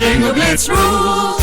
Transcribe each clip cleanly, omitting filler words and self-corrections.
Bingo Blitz rules.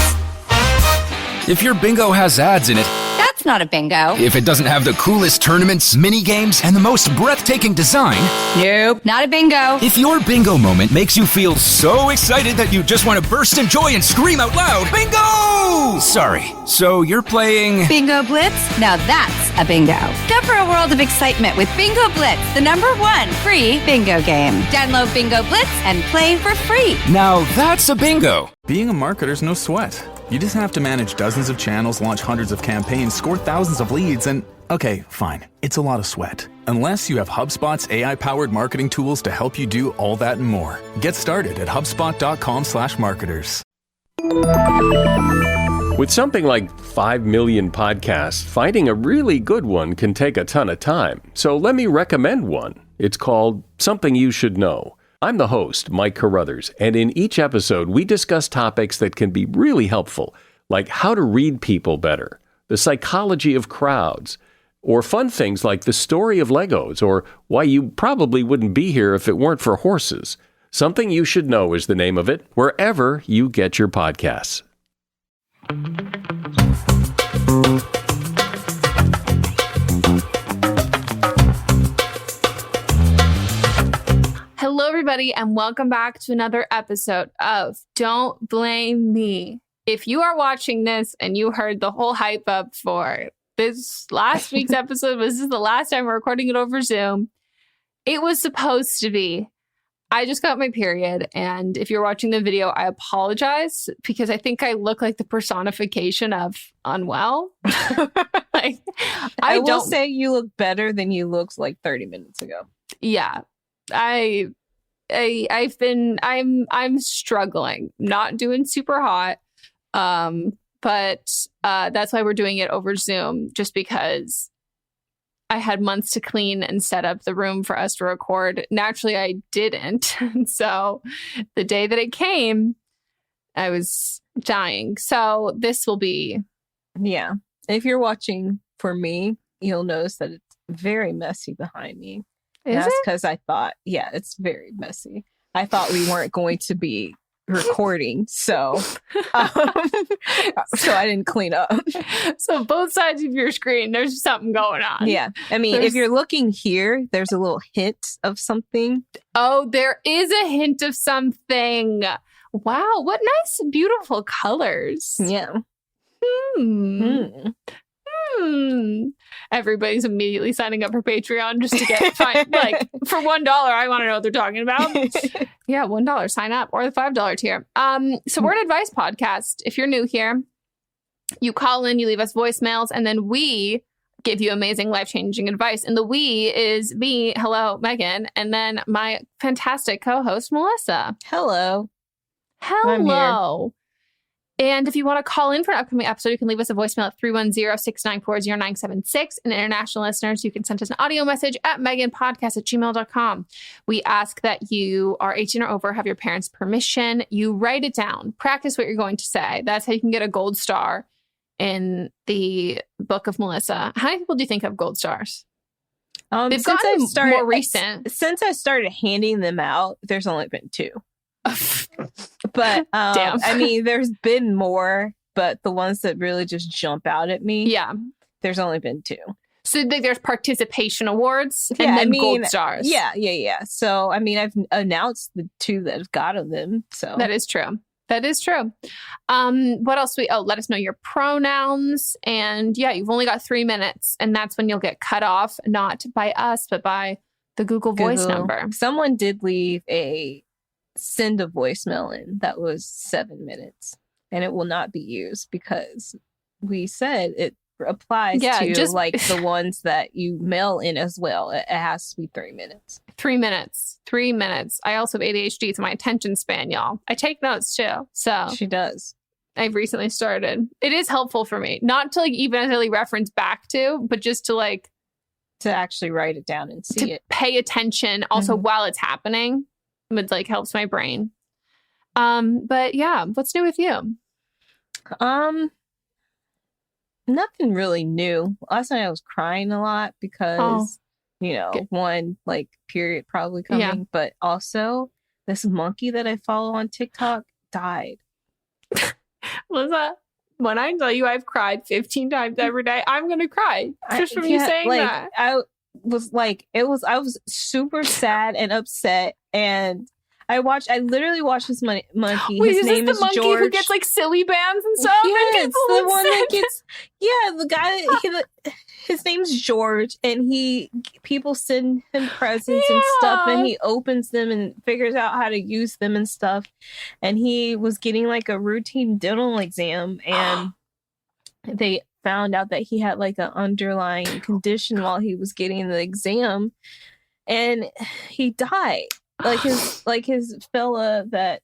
If your bingo has ads in it, That's not a bingo. if it doesn't have the coolest tournaments, mini games, and the most breathtaking design, Nope, not a bingo. if your bingo moment makes you feel so excited that you just want to burst in joy and scream out loud, bingo! Sorry, so you're playing... Bingo Blitz? Now that's a bingo. Go for a world of excitement with Bingo Blitz, the #1 free bingo game. Download Bingo Blitz and play for free. Now that's a bingo. Being a marketer's no sweat. You just have to manage dozens of channels, launch hundreds of campaigns, score thousands of leads, and okay, fine, it's a lot of sweat. Unless you have HubSpot's AI-powered marketing tools to help you do all that and more. Get started at HubSpot.com/marketers. With something like 5 million podcasts, finding a really good one can take a ton of time. So let me recommend one. It's called Something You Should Know. I'm the host, Mike Carruthers, and in each episode, we discuss topics that can be really helpful, like how to read people better, the psychology of crowds, or fun things like the story of Legos, or why you probably wouldn't be here if it weren't for horses. Something You Should Know is the name of it, wherever you get your podcasts. Hello, everybody, and welcome back to another episode of Don't Blame Me. If you are watching this and you heard the whole hype up for this last week's episode, this is the last time we're recording it over Zoom. It was supposed to be. I just got my period, and if you're watching the video, I apologize because I think I look like the personification of unwell. Like, I will say you look better than you looked like 30 minutes ago. Yeah. I'm struggling, not doing super hot. But that's why we're doing it over Zoom, just because I had months to clean and set up the room for us to record. Naturally, I didn't. So the day that it came, I was dying. So this will be. Yeah. If you're watching for me, you'll notice that it's very messy behind me. That's because I thought, yeah, it's very messy. I thought we weren't going to be recording, so so I didn't clean up. So both sides of your screen, there's something going on. Yeah. I mean, if you're looking here, there's a little hint of something. Oh, there is a hint of something. Wow, what nice, beautiful colors. Yeah. Everybody's immediately signing up for Patreon just to get like for $1. I want to know what they're talking about. Yeah, $1, sign up, or the $5 tier. So we're an advice podcast. If you're new here, you call in, you leave us voicemails, and then we give you amazing, life-changing advice. And the we is me, hello, Megan, and then my fantastic co-host, Melissa. Hello. Hello. And if you want to call in for an upcoming episode, you can leave us a voicemail at 310-694-0976. And international listeners, you can send us an audio message at meghanpodcast@gmail.com. We ask that you are 18 or over, have your parents' permission. You write it down, practice what you're going to say. That's how you can get a gold star in the book of Melissa. How many people do you think have gold stars? They've gotten more recent. Since I started handing them out, there's only been 2. But Damn. I mean, there's been more, but the ones that really just jump out at me, Yeah. there's only been 2. So there's participation awards and then gold stars. Yeah. So, I mean, I've announced the 2 that have gotten them. So That is true. What else let us know your pronouns. And yeah, you've only got 3 minutes, and that's when you'll get cut off, not by us, but by the Google Voice number. Someone did leave send a voicemail in that was 7 minutes, and it will not be used because we said it applies to just like the ones that you mail in as well. It has to be 3 minutes. 3 minutes. 3 minutes. I also have ADHD, so my attention span, y'all. I take notes too. So she does. I've recently started. It is helpful for me, not to like even really reference back to, but just to like to actually write it down and see it. Pay attention also while it's happening. It like helps my brain. But yeah, what's new with you? Nothing really new. Last night I was crying a lot because, one, like, period probably coming, but also this monkey that I follow on TikTok died. Liza, when I tell you I've cried 15 times every day, I'm going to cry just from you saying that. I was super sad and upset, and I literally watched this monkey. Wait, his name is is the monkey George. Who gets like silly bands and stuff? Yes, and the one that gets. Yeah, the guy. His name's George, and people send him presents and stuff, and he opens them and figures out how to use them and stuff. And he was getting like a routine dental exam, and they found out that he had like an underlying condition while he was getting the exam, and he died. Like his fella that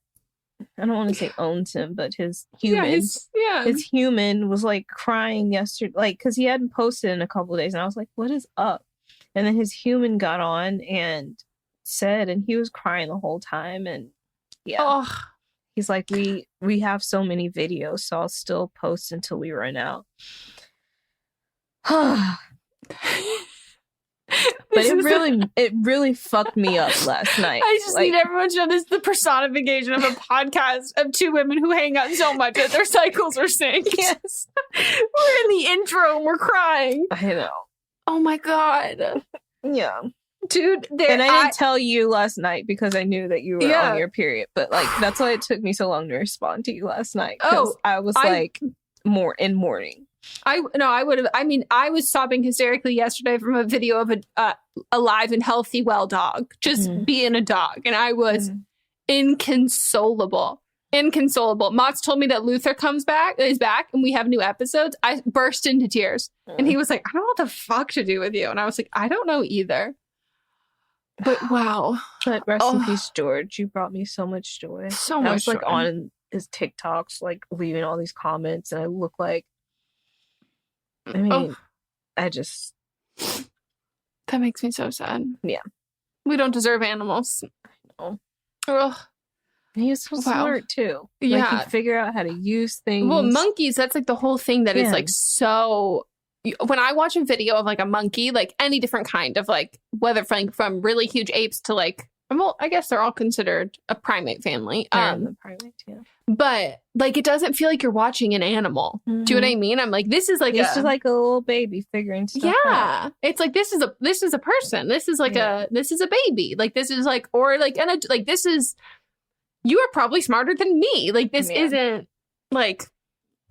I don't want to say owns him, but his human, his human was like crying yesterday, like because he hadn't posted in a couple of days, and I was like, "What is up?" And then his human got on and said, and he was crying the whole time, and he's like, "We have so many videos, so I'll still post until we run out." But it really fucked me up last night. I just need everyone to know this is the personification of a podcast of two women who hang out so much that their cycles are synced. Yes. We're in the intro and we're crying. I know. Oh my God. Yeah. Dude, and I didn't tell you last night because I knew that you were on your period. But like that's why it took me so long to respond to you last night. Because I was more in mourning. I would have. I mean, I was sobbing hysterically yesterday from a video of a alive and healthy, well dog just being a dog, and I was inconsolable. Mott's told me that Luther is back, and we have new episodes. I burst into tears, and he was like, "I don't know what the fuck to do with you," and I was like, "I don't know either." But wow, but rest in peace, George. You brought me so much joy. So much. I was like on his TikToks, like leaving all these comments, and I look like. I mean, that makes me so sad. Yeah. We don't deserve animals. I know. Ugh. He was so smart too. Yeah. Like he'd figure out how to use things. Well, monkeys, that's like the whole thing that is like so... When I watch a video of like a monkey, like any different kind of like, whether from really huge apes to like, well, I guess they're all considered a primate family. The primates, yeah. But like, it doesn't feel like you're watching an animal. Do you know what I mean? I'm like, this is like just like a little baby figuring stuff out. It's like this is a person. This is like this is a baby. Like this is like, or like, like this is, you are probably smarter than me. Like this isn't like,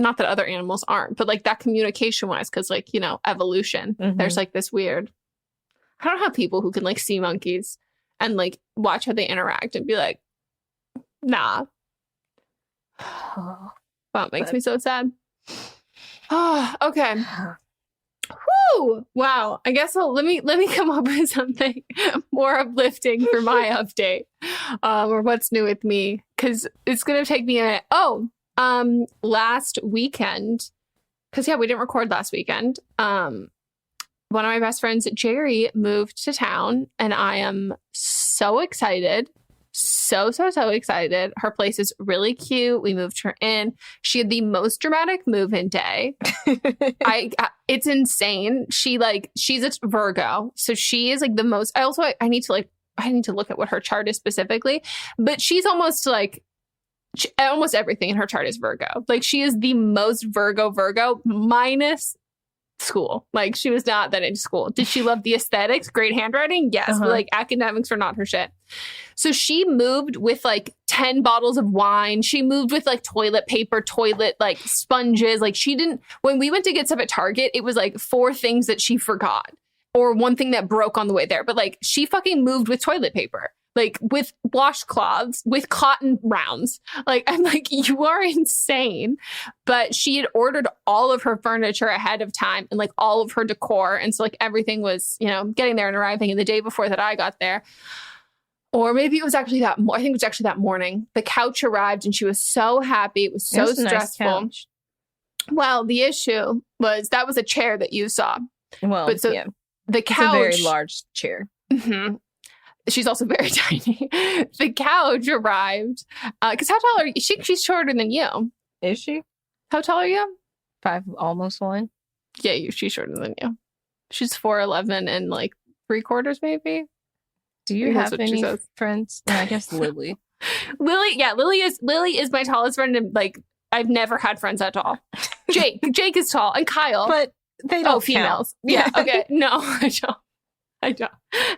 not that other animals aren't, but like that communication wise, because like, you know, evolution. There's like this weird. I don't have people who can like see monkeys and like watch how they interact and be like, nah. Wow, it makes me so sad. Oh, okay. Woo! Wow. I guess let me come up with something more uplifting for my update, or what's new with me, because it's gonna take me a minute. Last weekend, because we didn't record last weekend. One of my best friends, Jerry, moved to town, and I am so excited. So excited. Her place is really cute. We moved her in. She had the most dramatic move-in day. It's insane. she's a Virgo. So she is like the most, I need to look at what her chart is specifically, but she's almost like, almost everything in her chart is Virgo. Like she is the most Virgo minus school. Like she was not that into school. Did she love the aesthetics? Great handwriting? Yes. But like academics are not her shit. So she moved with like 10 bottles of wine. She moved with like toilet paper, toilet like sponges. Like she didn't, when we went to get stuff at Target, it was like 4 things that she forgot or 1 thing that broke on the way there. But like she fucking moved with toilet paper. Like with washcloths, with cotton rounds. Like, I'm like, you are insane. But she had ordered all of her furniture ahead of time and like all of her decor. And so like everything was, you know, getting there and arriving. And the day before that I got there, or maybe it was actually I think it was actually that morning, the couch arrived and she was so happy. It was so stressful. Nice. Well, the issue was that was a chair that you saw. Well, but so the couch. It's a very large chair. Mm-hmm. She's also very tiny. The couch arrived. Because how tall are you? She's shorter than you. Is she? How tall are you? 5, almost 1. Yeah, she's shorter than you. She's 4'11" and like 3/4 maybe. Do you have any friends? No, I guess Lily. Lily is my tallest friend, and like I've never had friends that tall. Jake is tall, and Kyle. But they don't females. Yeah. Okay. No, I don't.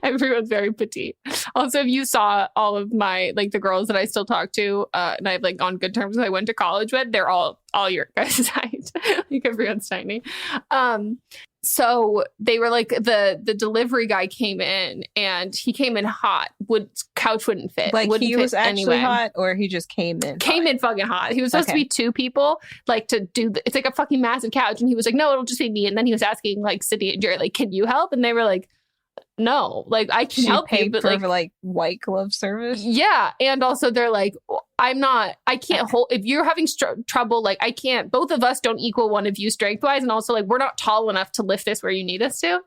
Everyone's very petite. Also, if you saw all of my, like, the girls that I still talk to, and I've like on good terms I went to college with, they're all your guys' height. Like, everyone's tiny. So they were like, the delivery guy came in, and he came in hot. Couch wouldn't fit. Like, wouldn't he was actually hot, or he just came in fucking hot. He was supposed to be two people, like, to do it's like a fucking massive couch, and he was like, no, it'll just be me. And then he was asking, like, Sydney and Jerry, like, can you help? And they were like, no, like, I can help you, but for like white glove service. Yeah. And also they're like, I can't hold, if you're having trouble, like, I can't, both of us don't equal one of you strength wise. And also, like, we're not tall enough to lift this where you need us to.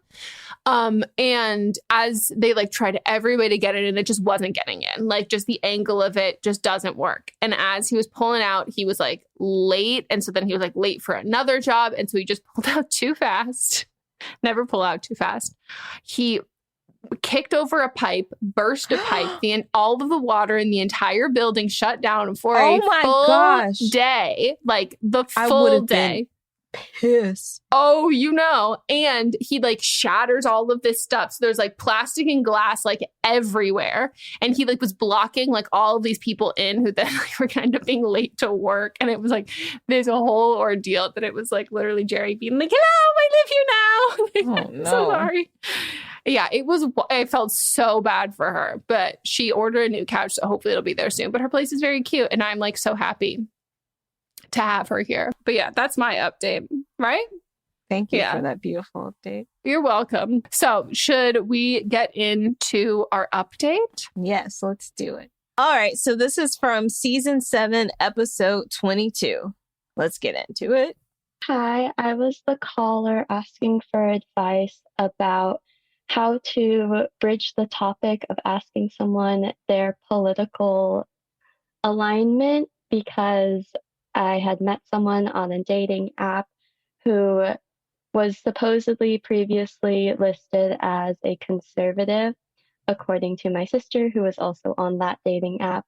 And as they, like, tried every way to get it in, it just wasn't getting in. Like, just the angle of it just doesn't work. And as he was pulling out, he was like late. And so then he was like late for another job. And so he just pulled out too fast. Never pull out too fast. He kicked over a pipe, burst a pipe, all of the water in the entire building shut down for a full day. Like, the full day. Piss. Oh, you know. And he, like, shatters all of this stuff. So there's, like, plastic and glass, like, everywhere. And he, like, was blocking, like, all of these people in who then, like, were gonna end up being late to work. And it was like, there's a whole ordeal that it was like literally Jerry being like, hello, I live here now. Like, oh, no. So sorry. Yeah, I felt so bad for her, but she ordered a new couch, so hopefully it'll be there soon. But her place is very cute, and I'm, like, so happy to have her here. But yeah, that's my update, right? Thank you for that beautiful update. You're welcome. So should we get into our update? Yes, let's do it. All right, so this is from season 7, episode 22. Let's get into it. Hi, I was the caller asking for advice about how to bridge the topic of asking someone their political alignment, because I had met someone on a dating app who was supposedly previously listed as a conservative, according to my sister, who was also on that dating app.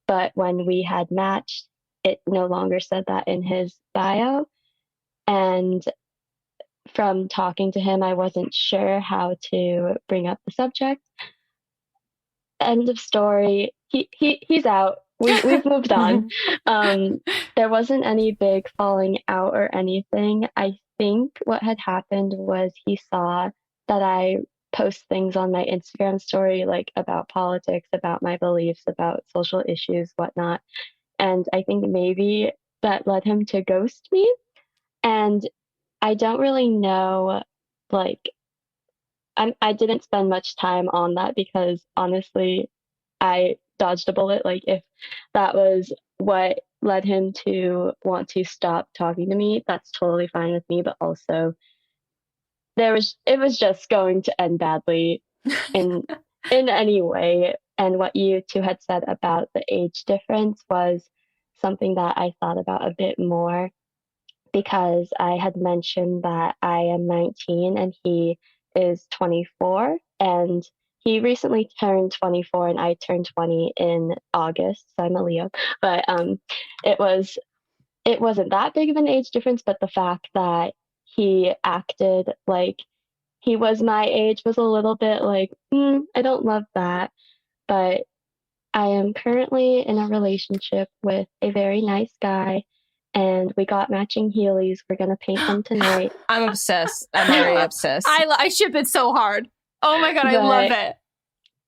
But when we had matched, it no longer said that in his bio. And from talking to him, I wasn't sure how to bring up the subject. End of story. He's out. We've moved on. There wasn't any big falling out or anything. I think what had happened was he saw that I post things on my Instagram story, like, about politics, about my beliefs, about social issues, whatnot. And I think maybe that led him to ghost me. And I don't really know, like, I didn't spend much time on that because, honestly, I dodged a bullet. Like, if that was what led him to want to stop talking to me, that's totally fine with me. But also, it was just going to end badly in any way. And what you two had said about the age difference was something that I thought about a bit more, because I had mentioned that I am 19 and he is 24, and he recently turned 24 and I turned 20 in August, so I'm a Leo. But it wasn't that big of an age difference, but the fact that he acted like he was my age was a little bit like, I don't love that. But I am currently in a relationship with a very nice guy, and we got matching Heelys. We're going to paint them tonight. I'm obsessed. I'm already obsessed. I ship it so hard. Oh my God, I love it.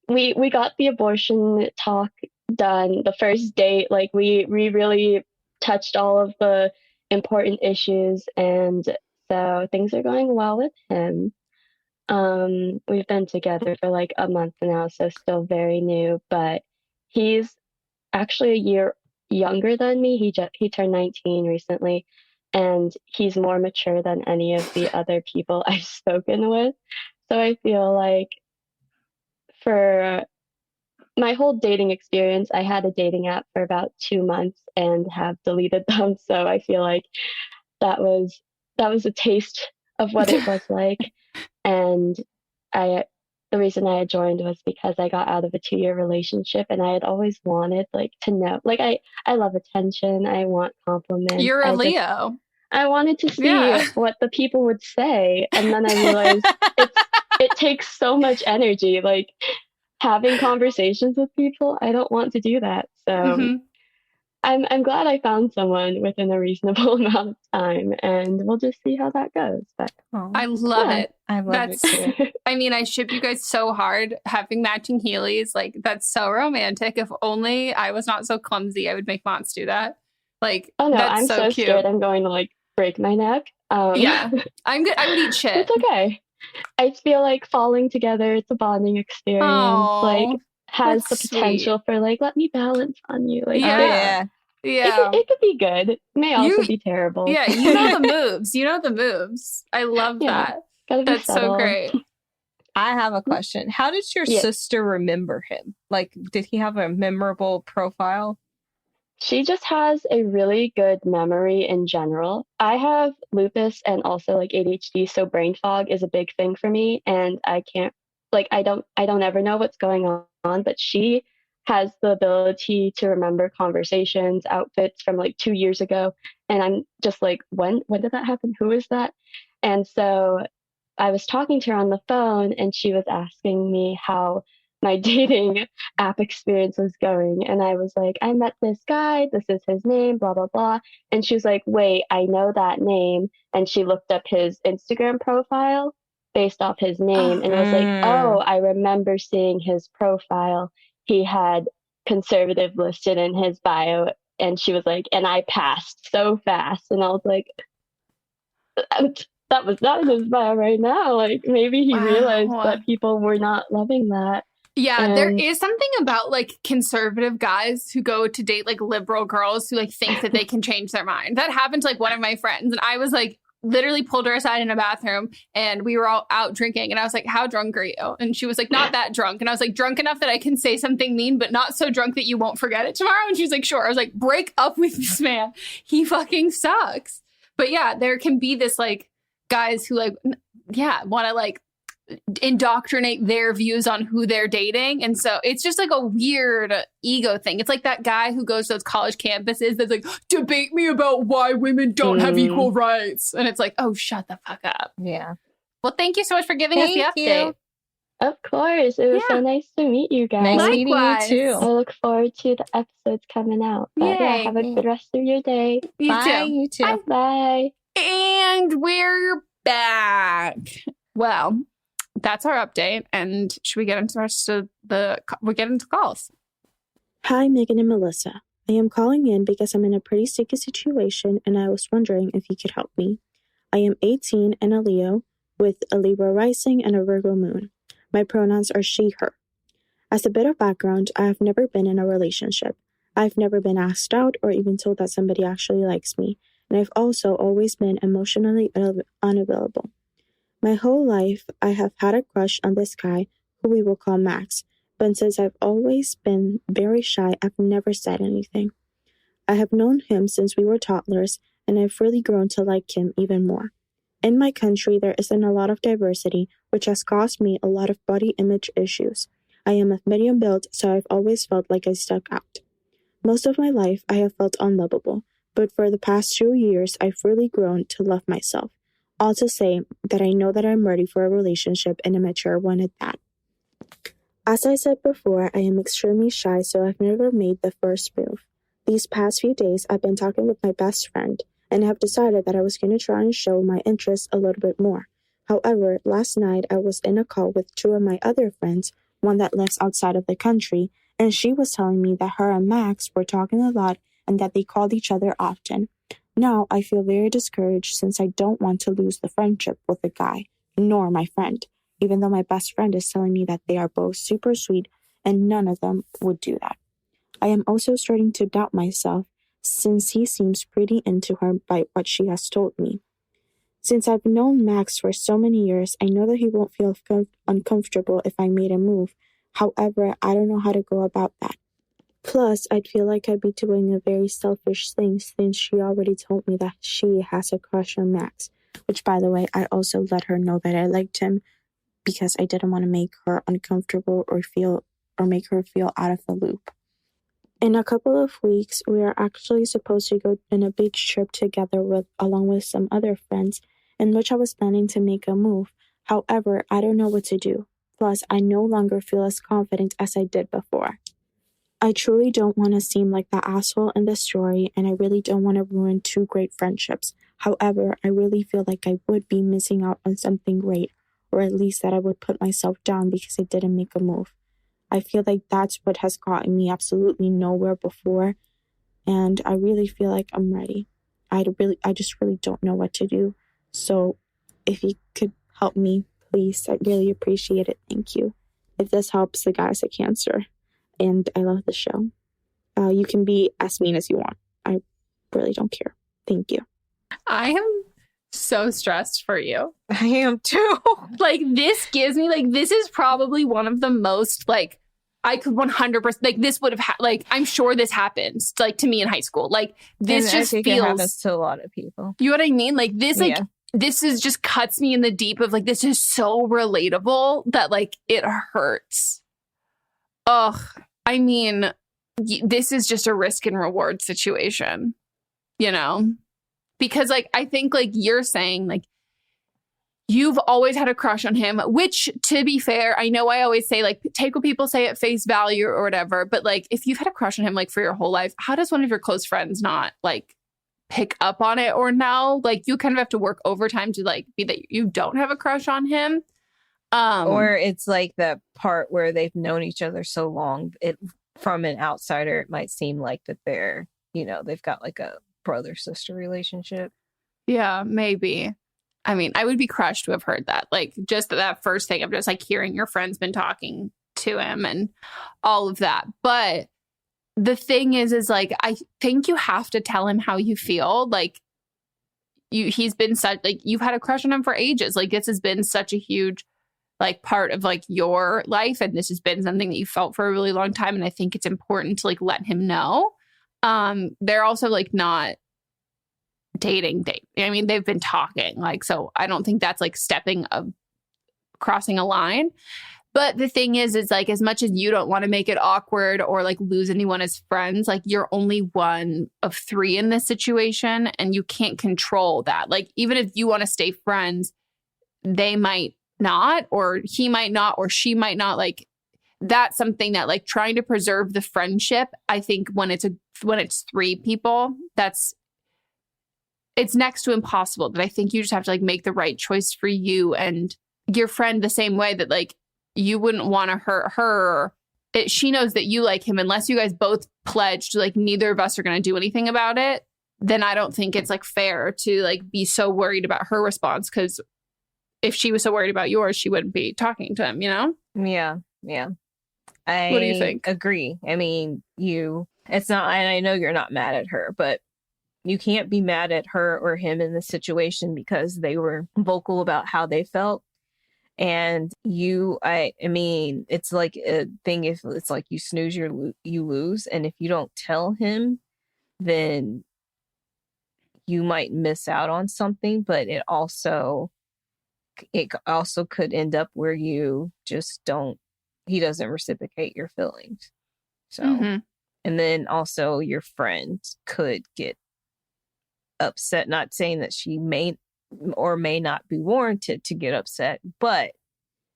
We got the abortion talk done the first date. Like, we really touched all of the important issues, and so things are going well with him. We've been together for like a month now, so still very new, but he's actually a year younger than me. He turned 19 recently, and he's more mature than any of the other people I've spoken with. So I feel like for my whole dating experience, I had a dating app for about 2 months and have deleted them. So I feel like that was a taste of what it was like. And I the reason I had joined was because I got out of a 2-year relationship, and I had always wanted like to know, like I love attention. I want compliments. You're a Leo. I wanted to see what the people would say, and then I realized it takes so much energy, like having conversations with people. I don't want to do that, so I'm glad I found someone within a reasonable amount of time, and we'll just see how that goes. But I love it. I love it too. I mean, I ship you guys so hard having matching Heelys. Like, that's so romantic. If only I was not so clumsy, I would make Mons do that. Like, oh no, that's I'm so cute. scared I'm going to like break my neck. Yeah, I'm good. I would eat shit. It's okay. I feel like falling together, it's a bonding experience. Aww, like, has the potential for like, let me balance on you. Like, yeah. It could be good. It may also be terrible. Yeah, you know the moves. You know the moves. I love that. That's so great. I have a question. How did your sister remember him? Like, did he have a memorable profile? She just has a really good memory in general. I have lupus and also like ADHD, so brain fog is a big thing for me, and I can't, like, I don't ever know what's going on, but she has the ability to remember conversations, outfits from like 2 years ago, and I'm just like, when did that happen? Who is that? And so I was talking to her on the phone, and she was asking me how my dating app experience was going. And I was like, I met this guy, this is his name, blah, blah, blah. And she was like, wait, I know that name. And she looked up his Instagram profile based off his name. And I was like, oh, I remember seeing his profile. He had conservative listed in his bio. And she was like, and I passed so fast. And I was like, that was his bio right now. Like, maybe he realized that people were not loving that. Yeah, there is something about like conservative guys who go to date like liberal girls who like think that they can change their mind. That happened to like one of my friends, and I was like literally pulled her aside in a bathroom, and we were all out drinking, and I was like, how drunk are you? And she was like, not that drunk. And I was like, drunk enough that I can say something mean, but not so drunk that you won't forget it tomorrow. And she was like, sure. I was like, break up with this man. He fucking sucks. But yeah, there can be this like guys who like, want to like indoctrinate their views on who they're dating. And so it's just like a weird ego thing. It's like that guy who goes to those college campuses that's like, debate me about why women don't have equal rights. And it's like, oh, shut the fuck up. Yeah. Well, thank you so much for giving us the update. Of course. It was so nice to meet you guys. Nice meeting you too. I look forward to the episodes coming out. But have a good rest of your day. You too. Bye. And we're back. Well, that's our update, and should we get into the rest of we get into calls? Hi, Megan and Melissa. I am calling in because I'm in a pretty sticky situation, and I was wondering if you could help me. I am 18 and a Leo with a Libra rising and a Virgo moon. My pronouns are she, her. As a bit of background, I have never been in a relationship. I've never been asked out or even told that somebody actually likes me, and I've also always been emotionally unavailable. My whole life, I have had a crush on this guy, who we will call Max, but since I've always been very shy, I've never said anything. I have known him since we were toddlers, and I've really grown to like him even more. In my country, there isn't a lot of diversity, which has caused me a lot of body image issues. I am of medium build, so I've always felt like I stuck out. Most of my life, I have felt unlovable, but for the past 2 years, I've really grown to love myself. All to say that I know that I'm ready for a relationship and a mature one at that. As I said before, I am extremely shy, so I've never made the first move. These past few days, I've been talking with my best friend, and have decided that I was going to try and show my interest a little bit more. However, last night I was in a call with 2 of my other friends, one that lives outside of the country, and she was telling me that her and Max were talking a lot and that they called each other often. Now, I feel very discouraged since I don't want to lose the friendship with the guy, nor my friend, even though my best friend is telling me that they are both super sweet and none of them would do that. I am also starting to doubt myself since he seems pretty into her by what she has told me. Since I've known Max for so many years, I know that he won't feel uncomfortable if I made a move. However, I don't know how to go about that. Plus, I'd feel like I'd be doing a very selfish thing since she already told me that she has a crush on Max, which, by the way, I also let her know that I liked him because I didn't want to make her uncomfortable or make her feel out of the loop. In a couple of weeks, we are actually supposed to go on a beach trip together along with some other friends, in which I was planning to make a move. However, I don't know what to do. Plus, I no longer feel as confident as I did before. I truly don't want to seem like the asshole in the story, and I really don't want to ruin 2 great friendships. However, I really feel like I would be missing out on something great, or at least that I would put myself down because I didn't make a move. I feel like that's what has gotten me absolutely nowhere before, and I really feel like I'm ready. I just really don't know what to do. So if you could help me, please, I'd really appreciate it. Thank you. If this helps, the guy has a cancer, and I love the show. You can be as mean as you want. I really don't care. Thank you. I am so stressed for you. I am too. Like, this gives me, like, this is probably one of the most, like, I could 100%, like, this would have, like, I'm sure this happens, like, to me in high school. Like, this and just I think feels. It happens to a lot of people. You know what I mean? Like, this, like, yeah. This is just cuts me in the deep of, like, this is so relatable that, like, it hurts. Ugh. I mean, this is just a risk and reward situation, you know? Because, like, I think, like, you're saying, like, you've always had a crush on him, which, to be fair, I know I always say, like, take what people say at face value or whatever. But, like, if you've had a crush on him, like, for your whole life, how does one of your close friends not, like, pick up on it or know? Like, you kind of have to work overtime to, like, be that you don't have a crush on him. Or it's, like, the part where they've known each other so long, from an outsider, it might seem like that they're, you know, they've got, like, a brother-sister relationship. Yeah, maybe. I mean, I would be crushed to have heard that. Like, just that first thing of just, like, hearing your friend's been talking to him and all of that. But the thing is like, I think you have to tell him how you feel. Like, he's been such, like, you've had a crush on him for ages. Like, this has been such a huge, like, part of, like, your life. And this has been something that you felt for a really long time. And I think it's important to, like, let him know. They're also, like, not dating. I mean, they've been talking, like, so I don't think that's, like, crossing a line. But the thing is like, as much as you don't want to make it awkward or, like, lose anyone as friends, like, you're only one of 3 in this situation, and you can't control that. Like, even if you want to stay friends, they might not, or he might not, or she might not. Like, that's something that, like, trying to preserve the friendship, I think when it's 3 people, it's next to impossible. But I think you just have to, like, make the right choice for you and your friend, the same way that, like, you wouldn't want to hurt her. She knows that you like him. Unless you guys both pledged, like, neither of us are going to do anything about it, then I don't think it's, like, fair to, like, be so worried about her response. Because if she was so worried about yours, she wouldn't be talking to him, you know? Yeah. What do you think? Agree. I mean, it's not, and I know you're not mad at her, but you can't be mad at her or him in this situation because they were vocal about how they felt. And I mean, it's like a thing, if it's like you snooze, you lose. And if you don't tell him, then you might miss out on something. But it also could end up where you just he doesn't reciprocate your feelings. So, and then also your friend could get upset, not saying that she may or may not be warranted to get upset, but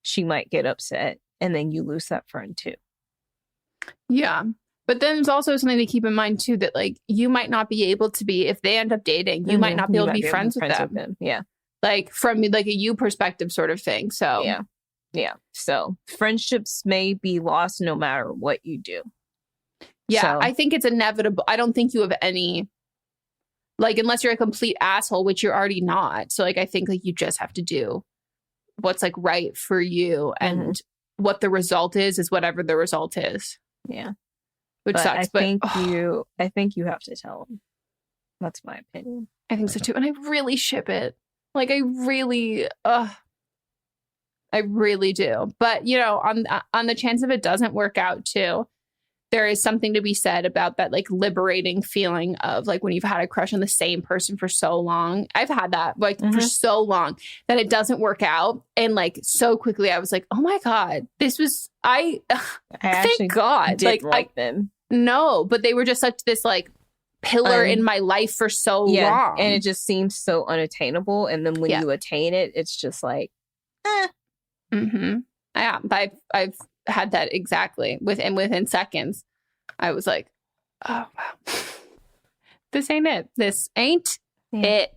she might get upset, and then you lose that friend too. Yeah. But then there's also something to keep in mind too, that, like, you might not be able to be, if they end up dating, you might not be able to be friends with them. Yeah. Like, from, like, a you perspective sort of thing. So yeah. So friendships may be lost no matter what you do. Yeah. So, I think it's inevitable. I don't think you have any, like, unless you're a complete asshole, which you're already not. So, like, I think, like, you just have to do what's, like, right for you, and what the result is whatever the result is. Yeah. Which sucks. I think you have to tell them. That's my opinion. I think so too. And I really ship it. Like, I really do. But, you know, on the chance of it doesn't work out too, there is something to be said about that like liberating feeling of like when you've had a crush on the same person for so long. I've had that like for so long that it doesn't work out. And like so quickly I was like, oh my God, this was, I thank God. Like them. No, but they were just such this like pillar in my life for so long. And it just seems so unattainable. And then when you attain it, it's just like, Yeah, I've had that exactly within seconds. I was like, oh wow, this ain't it. This ain't it.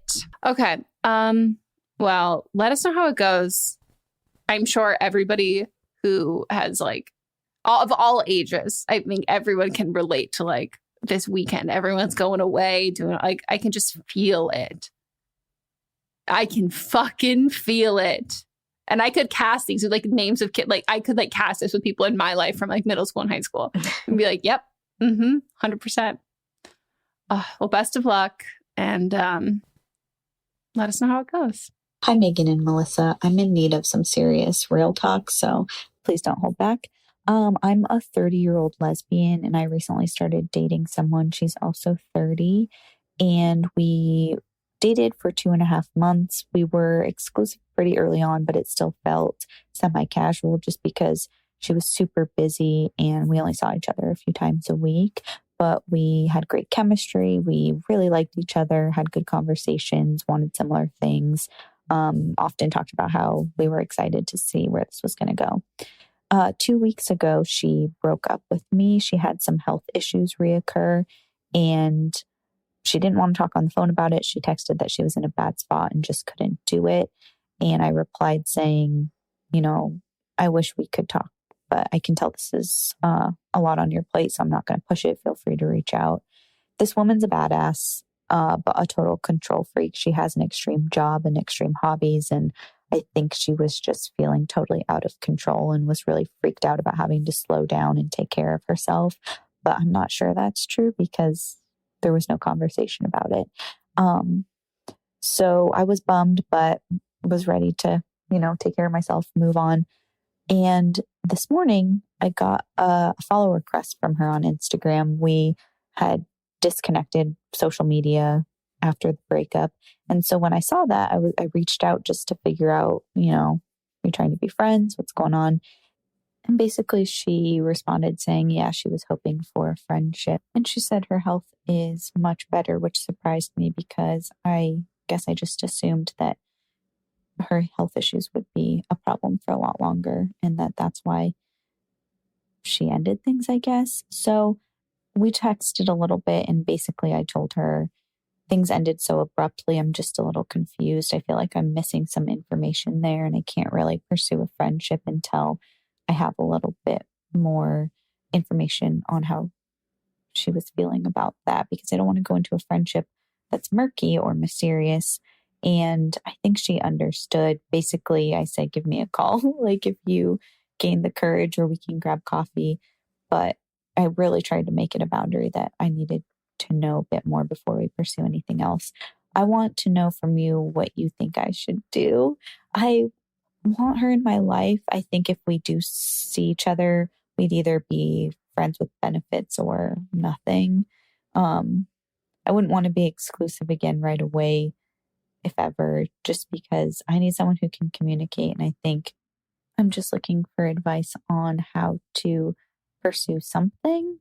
Okay. Well, let us know how it goes. I'm sure everybody who has like all ages, I think everyone can relate to like this weekend. Everyone's going away doing like, I can just feel it. I can fucking feel it. And I could cast these with like names of kids. Like I could like cast this with people in my life from like middle school and high school and be like, yep, 100%. Well, best of luck. And let us know how it goes. Hi, Megan and Melissa. I'm in need of some serious real talk, so please don't hold back. I'm a 30-year-old lesbian, and I recently started dating someone. She's also 30, and we dated for 2.5 months. We were exclusive pretty early on, but it still felt semi-casual just because she was super busy and we only saw each other a few times a week. But we had great chemistry. We really liked each other, had good conversations, wanted similar things, often talked about how we were excited to see where this was going to go. 2 weeks ago, she broke up with me. She had some health issues reoccur, and she didn't want to talk on the phone about it. She texted that she was in a bad spot and just couldn't do it. And I replied saying, you know, I wish we could talk, but I can tell this is a lot on your plate, so I'm not going to push it. Feel free to reach out. This woman's a badass, but a total control freak. She has an extreme job and extreme hobbies, and I think she was just feeling totally out of control and was really freaked out about having to slow down and take care of herself. But I'm not sure that's true because there was no conversation about it. So I was bummed, but was ready to, you know, take care of myself, move on. And this morning I got a follow request from her on Instagram. We had disconnected social media after the breakup. And so when I saw that, I reached out just to figure out, you know, are you trying to be friends? What's going on? And basically she responded saying, yeah, she was hoping for a friendship. And she said her health is much better, which surprised me because I guess I just assumed that her health issues would be a problem for a lot longer and that's why she ended things, I guess. So we texted a little bit and basically I told her things ended so abruptly. I'm just a little confused. I feel like I'm missing some information there and I can't really pursue a friendship until I have a little bit more information on how she was feeling about that because I don't want to go into a friendship that's murky or mysterious. And I think she understood. Basically, I said, give me a call, like if you gain the courage or we can grab coffee. But I really tried to make it a boundary that I needed to know a bit more before we pursue anything else. I want to know from you what you think I should do. I want her in my life. I think if we do see each other, we'd either be friends with benefits or nothing. I wouldn't want to be exclusive again right away, if ever, just because I need someone who can communicate. And I think I'm just looking for advice on how to pursue something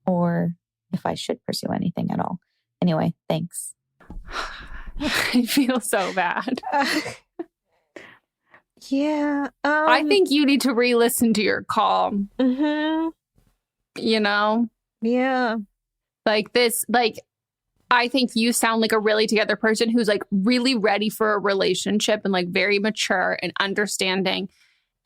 or if I should pursue anything at all. Anyway, thanks. I feel so bad. Yeah. I think you need to re-listen to your call. Mm-hmm. You know? Yeah. Like this, like, I think you sound like a really together person who's like really ready for a relationship and like very mature and understanding.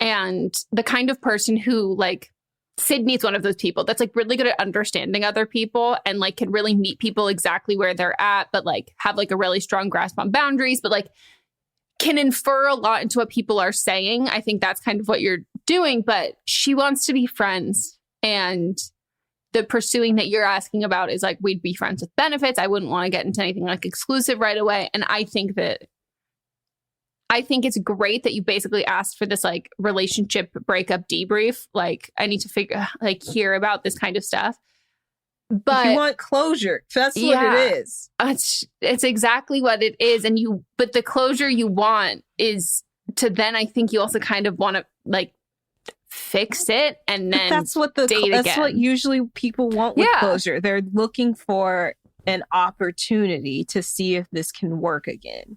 And the kind of person who like Sydney's one of those people that's like really good at understanding other people and like can really meet people exactly where they're at, but like have like a really strong grasp on boundaries, but like can infer a lot into what people are saying. I think that's kind of what you're doing, but she wants to be friends. And the pursuing that you're asking about is like, we'd be friends with benefits. I wouldn't want to get into anything like exclusive right away. And I think that I think it's great that you basically asked for this like relationship breakup debrief. Like, I need to hear about this kind of stuff. But if you want closure, that's what it is. It's exactly what it is. But the closure you want is to then, I think you also kind of want to like fix it and then that's what usually people want with closure. They're looking for an opportunity to see if this can work again.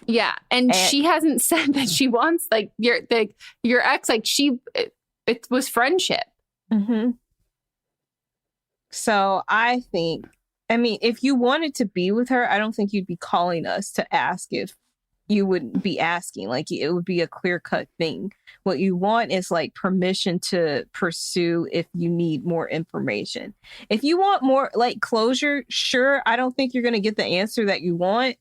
Yeah. And she hasn't said that she wants like your ex, like it was friendship. Mm-hmm. So I think, if you wanted to be with her, I don't think you'd be calling us to ask if you wouldn't be asking. Like, it would be a clear-cut thing. What you want is like permission to pursue if you need more information. If you want more like closure, sure, I don't think you're going to get the answer that you want,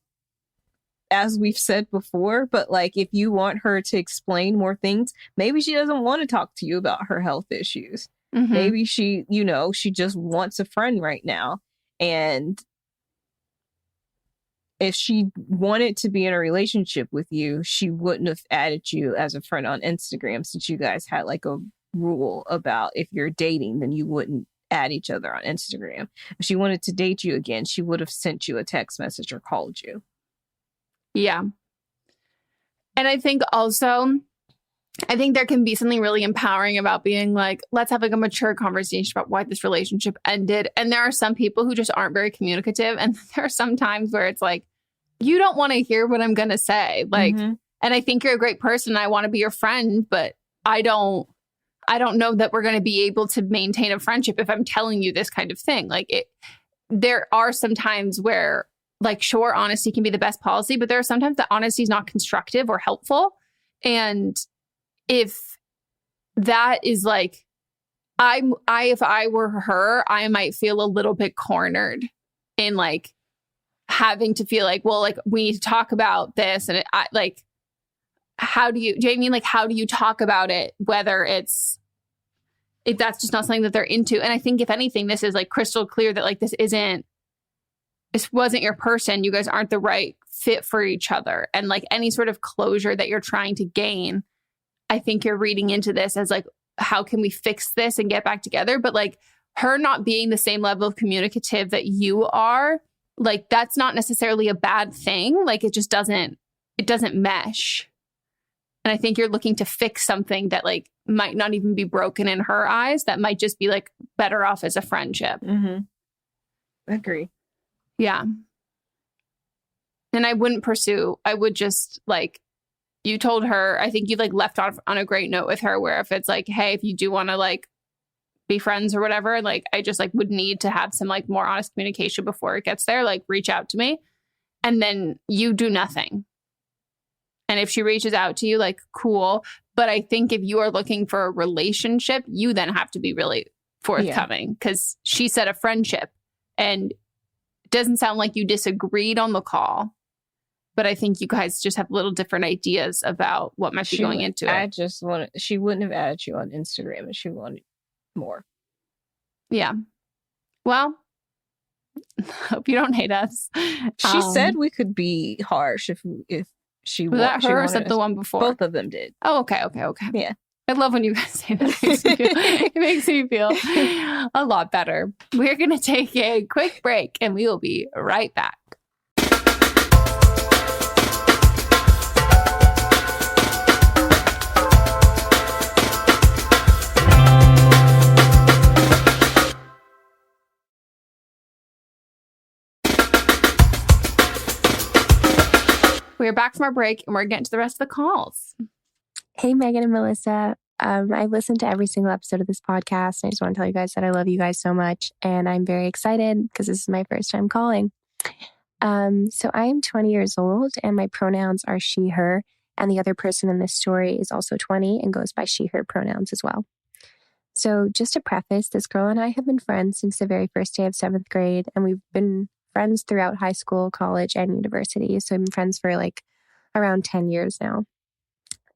as we've said before. But like, if you want her to explain more things, maybe she doesn't want to talk to you about her health issues. Mm-hmm. Maybe she just wants a friend right now. And if she wanted to be in a relationship with you, she wouldn't have added you as a friend on Instagram, since you guys had like a rule about if you're dating, then you wouldn't add each other on Instagram. If she wanted to date you again, she would have sent you a text message or called you. Yeah. And I think also, there can be something really empowering about being like, let's have like a mature conversation about why this relationship ended. And there are some people who just aren't very communicative. And there are some times where it's like, you don't want to hear what I'm going to say. Like, and I think you're a great person. I want to be your friend, but I don't know that we're going to be able to maintain a friendship if I'm telling you this kind of thing. Like, there are some times where like, sure, honesty can be the best policy, but there are sometimes that honesty is not constructive or helpful. And if that is like, if I were her, I might feel a little bit cornered in like having to feel like, well, like we need to talk about this. And how do you talk about it? Whether if that's just not something that they're into. And I think if anything, this is like crystal clear that like, this wasn't your person. You guys aren't the right fit for each other. And like any sort of closure that you're trying to gain, I think you're reading into this as like, how can we fix this and get back together? But like her not being the same level of communicative that you are, like, that's not necessarily a bad thing. Like, it doesn't mesh. And I think you're looking to fix something that like might not even be broken in her eyes. That might just be like better off as a friendship. Mm-hmm. Agree. Yeah. And I would just like, you told her, I think you like left off on a great note with her, where if it's like, hey, if you do want to like be friends or whatever, like I just like would need to have some like more honest communication before it gets there, like reach out to me. And then you do nothing. And if she reaches out to you, like, cool. But I think if you are looking for a relationship, you then have to be really forthcoming, because she said a friendship, and it doesn't sound like you disagreed on the call. But I think you guys just have little different ideas about what might be going into it. She wouldn't have added you on Instagram if she wanted more. Yeah. Well, hope you don't hate us. She said we could be harsh if she was that her or said the one before? Both of them did. Oh, okay. Yeah. I love when you guys say that. It makes me feel a lot better. We're going to take a quick break and we will be right back. We're back from our break and we're getting to the rest of the calls. Hey, Megan and Melissa. I've listened to every single episode of this podcast. And I just want to tell you guys that I love you guys so much. And I'm very excited because this is my first time calling. So I am 20 years old and my pronouns are she, her. And the other person in this story is also 20 and goes by she, her pronouns as well. So just to preface, this girl and I have been friends since the very first day of 7th grade. And we've been friends throughout high school, college, and university. So I've been friends for like around 10 years now.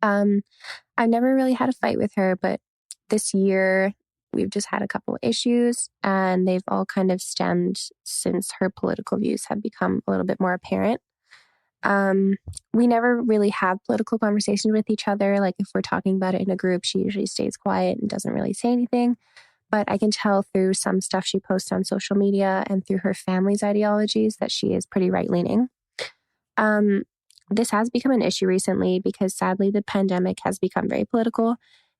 I've never really had a fight with her, but this year we've just had a couple of issues and they've all kind of stemmed since her political views have become a little bit more apparent. We never really have political conversations with each other. Like if we're talking about it in a group, she usually stays quiet and doesn't really say anything. But I can tell through some stuff she posts on social media and through her family's ideologies that she is pretty right-leaning. This has become an issue recently because sadly the pandemic has become very political.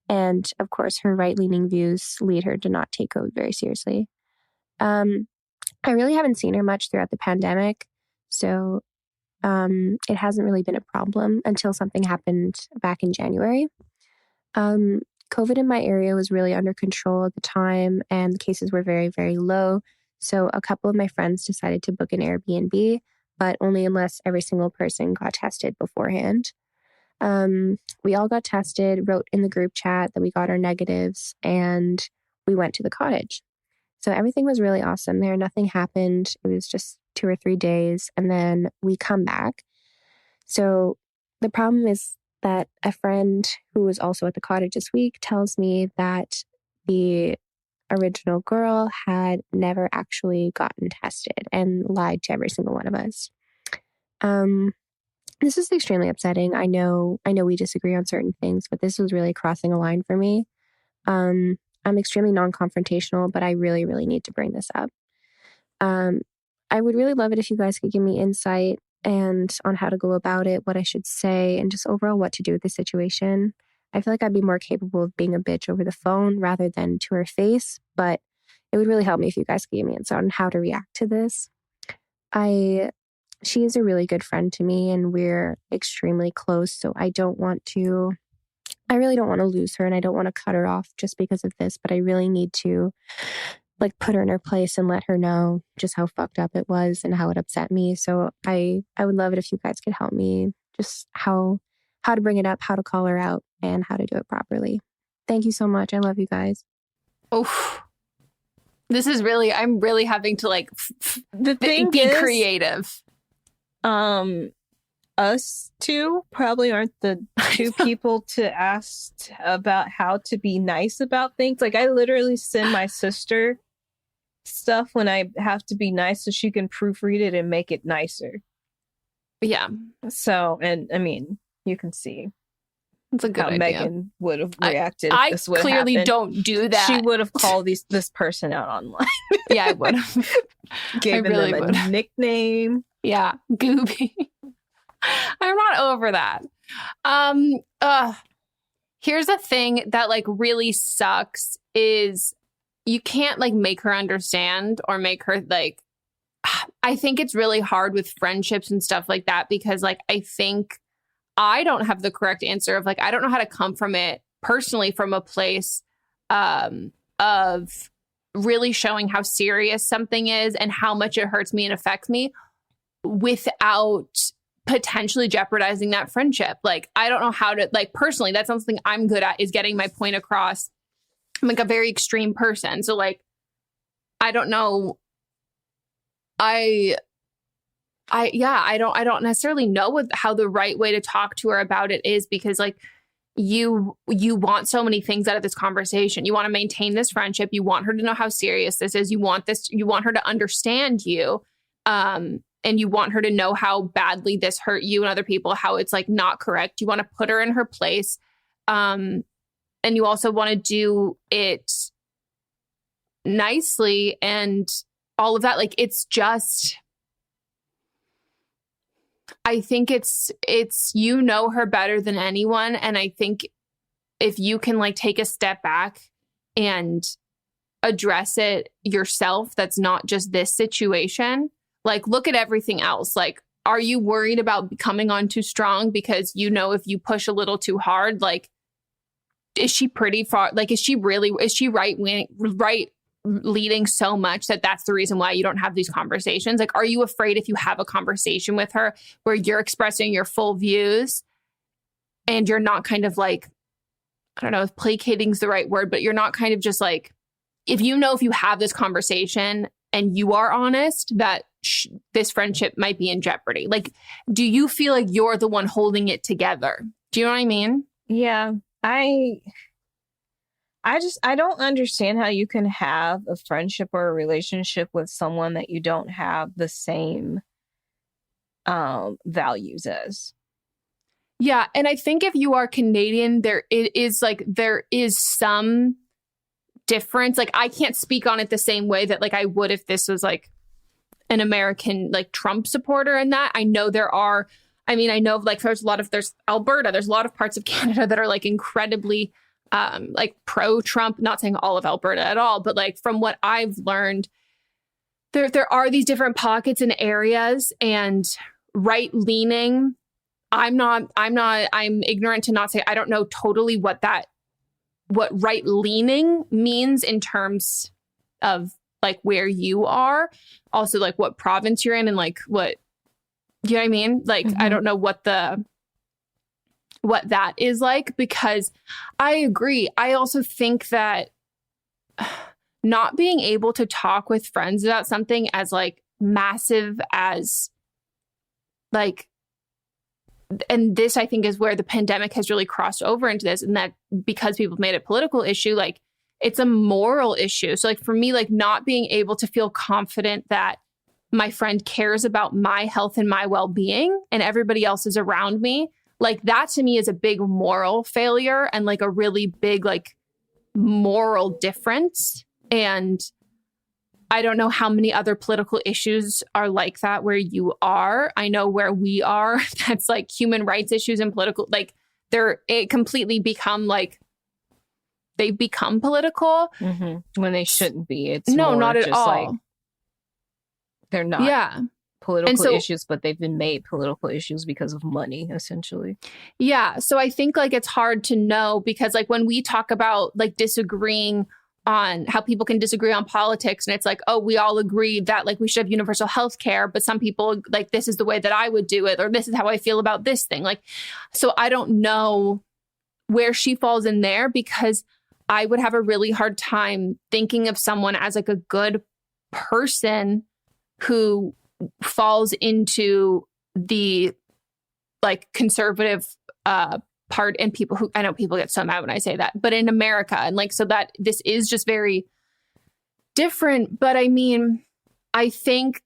And of course, her right-leaning views lead her to not take COVID very seriously. I really haven't seen her much throughout the pandemic. So it hasn't really been a problem until something happened back in January. COVID in my area was really under control at the time, and the cases were very, very low. So a couple of my friends decided to book an Airbnb, but only unless every single person got tested beforehand. We all got tested, wrote in the group chat that we got our negatives, and we went to the cottage. So everything was really awesome there. Nothing happened. It was just 2 or 3 days, and then we come back. So the problem is that a friend who was also at the cottage this week tells me that the original girl had never actually gotten tested and lied to every single one of us. This is extremely upsetting. I know we disagree on certain things, but this was really crossing a line for me. I'm extremely non-confrontational, but I really, really need to bring this up. I would really love it if you guys could give me insight and on how to go about it, what I should say, and just overall what to do with the situation. I feel like I'd be more capable of being a bitch over the phone rather than to her face, but it would really help me if you guys could give me insight on how to react to this. She is a really good friend to me and we're extremely close, so I really don't want to lose her and I don't want to cut her off just because of this, but I really need to put her in her place and let her know just how fucked up it was and how it upset me. So I would love it if you guys could help me just how to bring it up, how to call her out, and how to do it properly. Thank you so much. I love you guys. Oh, this is really, I'm really having to be creative. Us two probably aren't the two people to ask about how to be nice about things. I literally send my sister stuff when I have to be nice so she can proofread it and make it nicer. Yeah. So, and I mean, you can see it's a good how idea. Megan would have reacted. I if this would clearly happen. Don't do that. She would have called this person out online. Yeah, I would have. Gave them a nickname. Yeah, Gooby. I'm not over that. Here's the thing that really sucks is you can't make her understand or make her I think it's really hard with friendships and stuff like that because I think I don't have the correct answer of I don't know how to come from it personally from a place of really showing how serious something is and how much it hurts me and affects me without potentially jeopardizing that friendship. I don't know how to personally, that's something I'm good at is getting my point across. I'm a very extreme person. So I don't know. I don't necessarily know how the right way to talk to her about it is because you want so many things out of this conversation. You want to maintain this friendship. You want her to know how serious this is. You want her to understand you. And you want her to know how badly this hurt you and other people, how it's not correct. You want to put her in her place. And you also want to do it nicely and all of that. It's just, I think it's, you know her better than anyone. And I think if you can take a step back and address it yourself, that's not just this situation. Look at everything else. Are you worried about coming on too strong because if you push a little too hard, is she pretty far? Is she right leading so much that that's the reason why you don't have these conversations? Are you afraid if you have a conversation with her where you're expressing your full views and you're not kind of I don't know if placating is the right word, but you're not kind of just if you have this conversation and you are honest that this friendship might be in jeopardy. Do you feel you're the one holding it together? Do you know what I mean? Yeah. I don't understand how you can have a friendship or a relationship with someone that you don't have the same values as. Yeah, and I think if you are Canadian, there is some difference. Like, I can't speak on it the same way that like I would if this was like an American like Trump supporter. And that I know I know like there's Alberta, there's a lot of parts of Canada that are like incredibly like pro-Trump. Not saying all of Alberta at all, but like from what I've learned, there are these different pockets and areas, and right leaning. I'm ignorant to not say I don't know totally what right leaning means in terms of like where you are, also like what province you're in, and like what, you know what I mean? Like, I don't know what that is like, because I agree. I also think that not being able to talk with friends about something as like massive as like, and this I think is where the pandemic has really crossed over into this, and that because people have made it a political issue, like it's a moral issue. So like for me, like not being able to feel confident that my friend cares about my health and my well-being and everybody else is around me, like that to me is a big moral failure and like a really big like moral difference. And I don't know how many other political issues are like that where you are. I know where we are, that's like human rights issues and political, like it completely become like, they've become political. When they shouldn't be. It's no, not at all. Like, they're not political issues, but they've been made political issues because of money, essentially. Yeah. So I think like it's hard to know, because like when we talk about like disagreeing on how people can disagree on politics, and it's like, oh, we all agree that like we should have universal health care, but some people like, this is the way that I would do it, or this is how I feel about this thing. Like, so I don't know where she falls in there, because I would have a really hard time thinking of someone as like a good person who falls into the like conservative part, and people who, I know people get so mad when I say that, but in America, and like, so that this is just very different. But I mean, I think,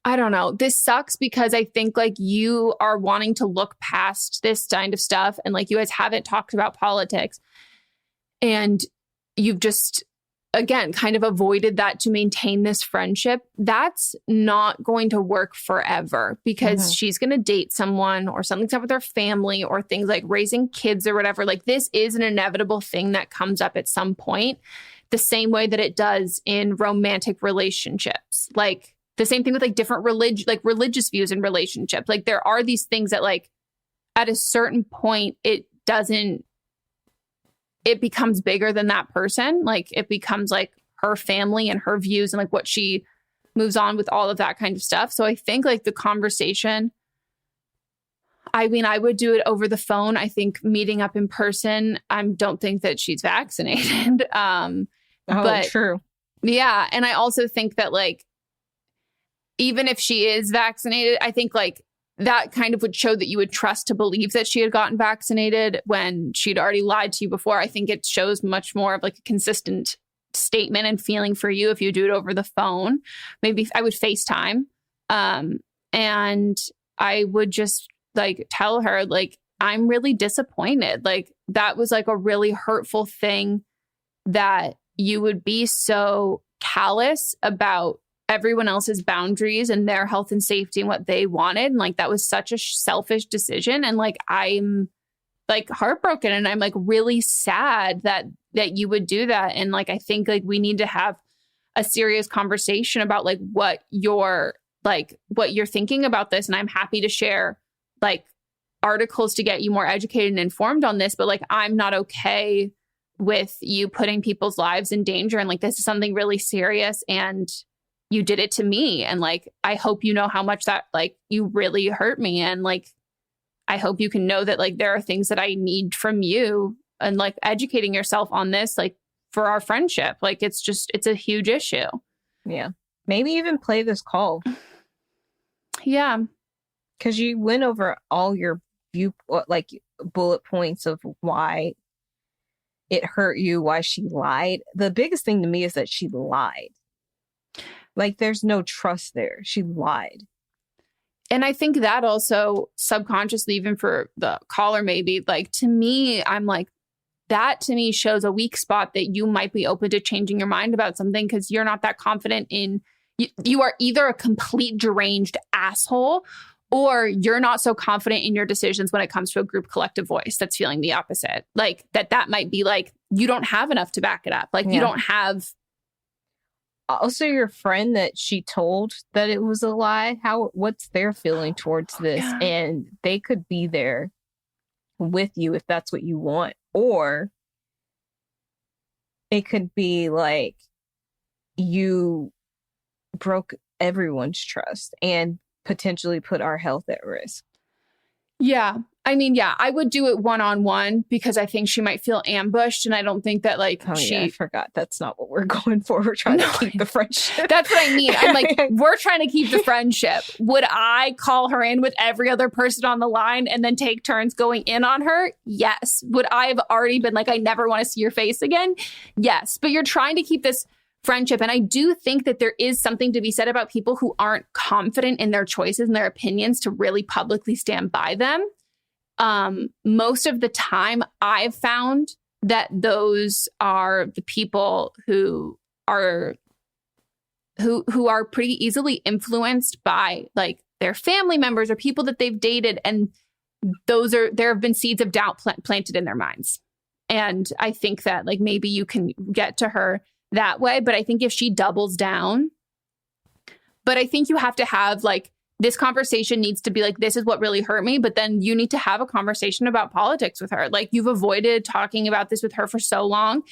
I don't know, this sucks, because I think like you are wanting to look past this kind of stuff, and like you guys haven't talked about politics, and you've just, again, kind of avoided that to maintain this friendship. That's not going to work forever, because she's going to date someone, or something's up with her family, or things like raising kids or whatever. Like this is an inevitable thing that comes up at some point, the same way that it does in romantic relationships. Like the same thing with like different religious views in relationships. Like there are these things that like at a certain point, it becomes bigger than that person. Like it becomes like her family and her views and like what she moves on with, all of that kind of stuff. So I think like the conversation, I mean, I would do it over the phone. I think meeting up in person, I don't think that she's vaccinated. But true. Yeah. And I also think that like, even if she is vaccinated, I think like that kind of would show that you would trust to believe that she had gotten vaccinated when she'd already lied to you before. I think it shows much more of like a consistent statement and feeling for you if you do it over the phone. Maybe I would FaceTime. And I would just like tell her, like, I'm really disappointed. Like that was like a really hurtful thing, that you would be so callous about everyone else's boundaries and their health and safety and what they wanted. And like, that was such a selfish decision. And like, I'm like heartbroken, and I'm like really sad that you would do that. And like, I think like we need to have a serious conversation about like what you're thinking about this. And I'm happy to share like articles to get you more educated and informed on this. But like, I'm not okay with you putting people's lives in danger. And like, this is something really serious, and you did it to me. And like, I hope you know how much that like you really hurt me. And like, I hope you can know that like there are things that I need from you, and like educating yourself on this, like for our friendship. Like it's a huge issue. Yeah. Maybe even play this call. Yeah. Because you went over all your bullet points of why it hurt you, why she lied. The biggest thing to me is that she lied. Like there's no trust there. She lied. And I think that also subconsciously, even for the caller, maybe like to me, I'm like, that to me shows a weak spot that you might be open to changing your mind about something because you're not that confident in, you are either a complete deranged asshole or you're not so confident in your decisions when it comes to a group collective voice that's feeling the opposite. Like that might be like, you don't have enough to back it up. Like you don't have. Also, your friend that she told that it was a lie, what's their feeling towards this? Yeah. And they could be there with you if that's what you want. Or it could be like you broke everyone's trust and potentially put our health at risk. Yeah. I mean, yeah, I would do it one-on-one because I think she might feel ambushed. And I don't think that like I forgot. That's not what we're going for. We're trying to keep the friendship. That's what I mean. I'm like, we're trying to keep the friendship. Would I call her in with every other person on the line and then take turns going in on her? Yes. Would I have already been like, I never want to see your face again? Yes. But you're trying to keep this friendship. And I do think that there is something to be said about people who aren't confident in their choices and their opinions to really publicly stand by them. Most of the time I've found that those are the people who are pretty easily influenced by like their family members or people that they've dated. And there have been seeds of doubt planted in their minds. And I think that like maybe you can get to her that way. But I think if she doubles down, but I think you have to have like, this conversation needs to be like, this is what really hurt me. But then you need to have a conversation about politics with her. Like you've avoided talking about this with her for so long.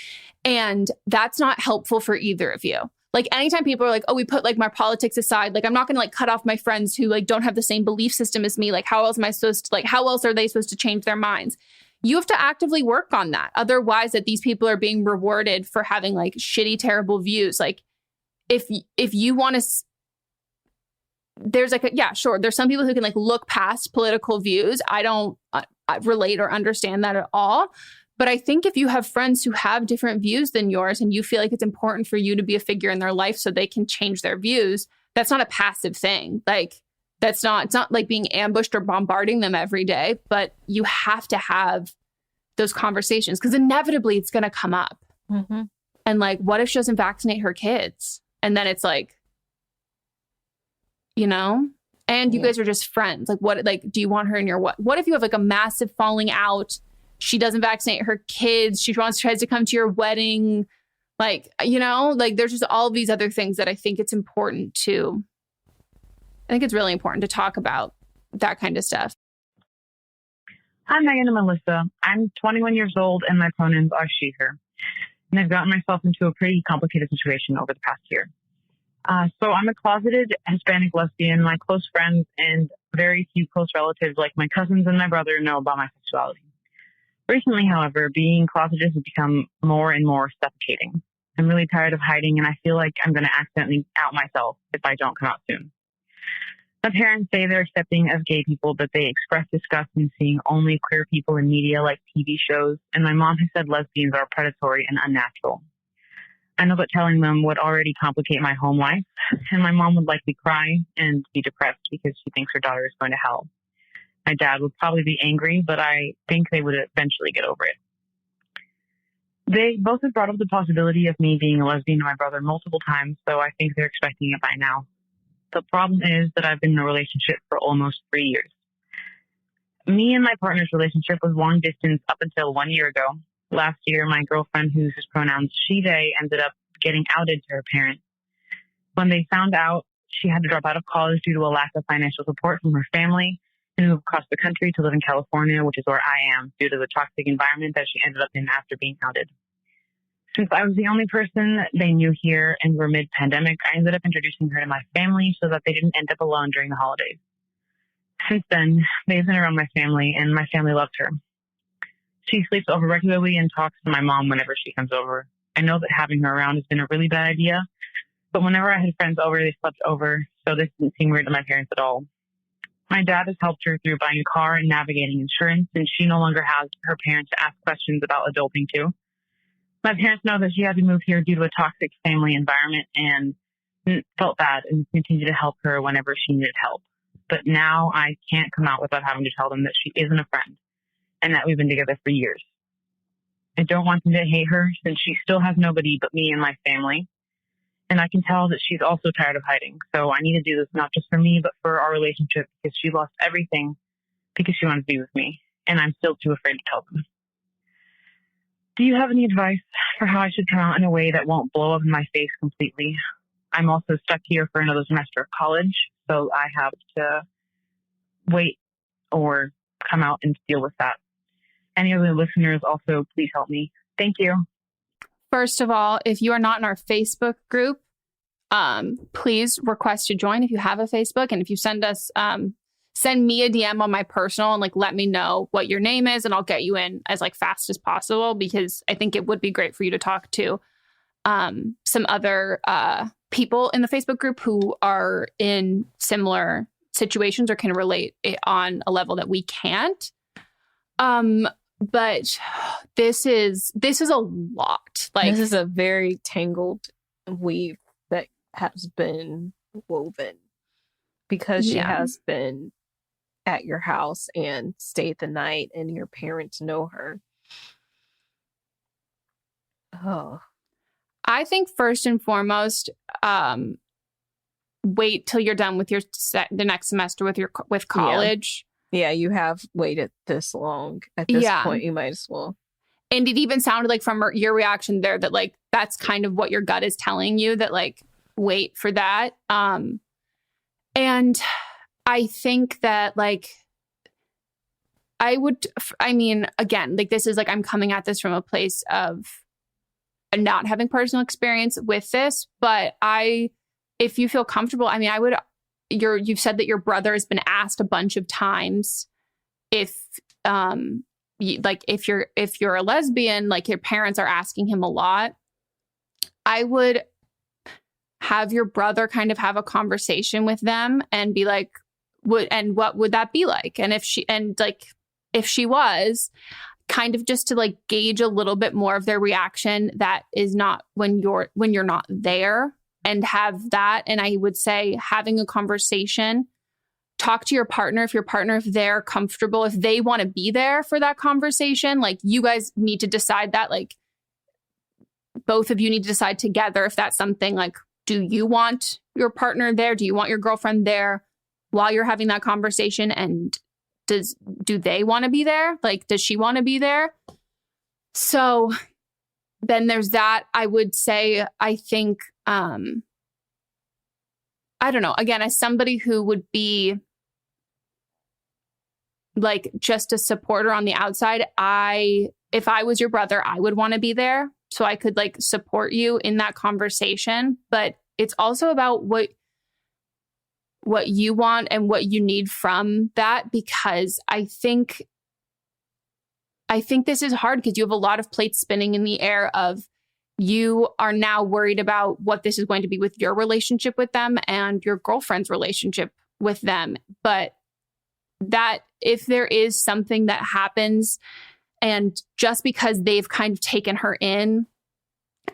And that's not helpful for either of you. Like anytime people are like, oh, we put like my politics aside, like I'm not going to like cut off my friends who like don't have the same belief system as me. Like how else am I supposed to, like, how else are they supposed to change their minds? You have to actively work on that. Otherwise that these people are being rewarded for having like shitty, terrible views. Like if you want to, there's like, there's some people who can like look past political views. I don't relate or understand that at all. But I think if you have friends who have different views than yours and you feel like it's important for you to be a figure in their life so they can change their views, that's not a passive thing. Like it's not like being ambushed or bombarding them every day, but you have to have those conversations because inevitably it's going to come up. Mm-hmm. And like, what if she doesn't vaccinate her kids? And then it's like, you know, and you guys are just friends. Like what, like, do you want her in your, what if you have like a massive falling out? She doesn't vaccinate her kids. She tries to come to your wedding. Like, you know, like there's just all these other things that I think it's important to, I think it's really important to talk about that kind of stuff. Hi, Megan and Melissa. I'm 21 years old and my pronouns are she, her. And I've gotten myself into a pretty complicated situation over the past year. So I'm a closeted Hispanic lesbian. My close friends and very few close relatives like my cousins and my brother know about my sexuality. Recently, however, being closeted has become more and more suffocating. I'm really tired of hiding and I feel like I'm going to accidentally out myself if I don't come out soon. My parents say they're accepting of gay people, but they express disgust in seeing only queer people in media like TV shows, and my mom has said lesbians are predatory and unnatural. I know that telling them would already complicate my home life, and my mom would likely cry and be depressed because she thinks her daughter is going to hell. My dad would probably be angry, but I think they would eventually get over it. They both have brought up the possibility of me being a lesbian to my brother multiple times, so I think they're expecting it by now. The problem is that I've been in a relationship for almost 3 years. Me and my partner's relationship was long distance up until 1 year ago. Last year, my girlfriend, who uses pronouns she, they, ended up getting outed to her parents. When they found out, she had to drop out of college due to a lack of financial support from her family and move across the country to live in California, which is where I am, due to the toxic environment that she ended up in after being outed. Since I was the only person they knew here and we're mid-pandemic, I ended up introducing her to my family so that they didn't end up alone during the holidays. Since then, they've been around my family, and my family loved her. She sleeps over regularly and talks to my mom whenever she comes over. I know that having her around has been a really bad idea, but whenever I had friends over, they slept over, so this didn't seem weird to my parents at all. My dad has helped her through buying a car and navigating insurance, and she no longer has her parents to ask questions about adulting too. My parents know that she had to move here due to a toxic family environment and felt bad and continued to help her whenever she needed help. but now I can't come out without having to tell them that she isn't a friend and that we've been together for years. I don't want them to hate her since she still has nobody but me and my family. And I can tell that she's also tired of hiding. So I need to do this not just for me, but for our relationship, because she lost everything because she wanted to be with me. And I'm still too afraid to tell them. Do you have any advice for how I should come out in a way that won't blow up in my face completely? I'm also stuck here for another semester of college, so I have to wait or come out and deal with that. Any other listeners also, please help me. Thank you. First of all, if you are not in our Facebook group, please request to join if you have a Facebook. And if you send me a DM on my personal and let me know what your name is, and I'll get you in as fast as possible, because I think it would be great for you to talk to some other people in the Facebook group who are in similar situations or can relate on a level that we can't. But this is a lot. This is a very tangled weave that has been woven because she has been at your house and stayed the night, and your parents know her. Oh, I think first and foremost, wait till you're done with the next semester with college. Yeah, you have waited this long. At this point, you might as well. And it even sounded like from your reaction there that that's kind of what your gut is telling you, that wait for that. And I think that again, this is I'm coming at this from a place of not having personal experience with this, but if you feel comfortable, you've said that your brother has been asked a bunch of times if you're a lesbian, your parents are asking him a lot. I would have your brother kind of have a conversation with them and be what would that be like? And if she was kind of just to gauge a little bit more of their reaction, that is not when you're not there. And have that. And I would say having a conversation, talk to your partner. If they're comfortable, if they want to be there for that conversation, you guys need to decide that, both of you need to decide together if that's something do you want your partner there? Do you want your girlfriend there while you're having that conversation? And do they want to be there? Does she want to be there? So then there's that. I would say, I think, I don't know, again, as somebody who would be just a supporter on the outside, if I was your brother, I would want to be there so I could support you in that conversation. But it's also about what you want and what you need from that, because I think this is hard because you have a lot of plates spinning in the air of you are now worried about what this is going to be with your relationship with them and your girlfriend's relationship with them. But that if there is something that happens, and just because they've kind of taken her in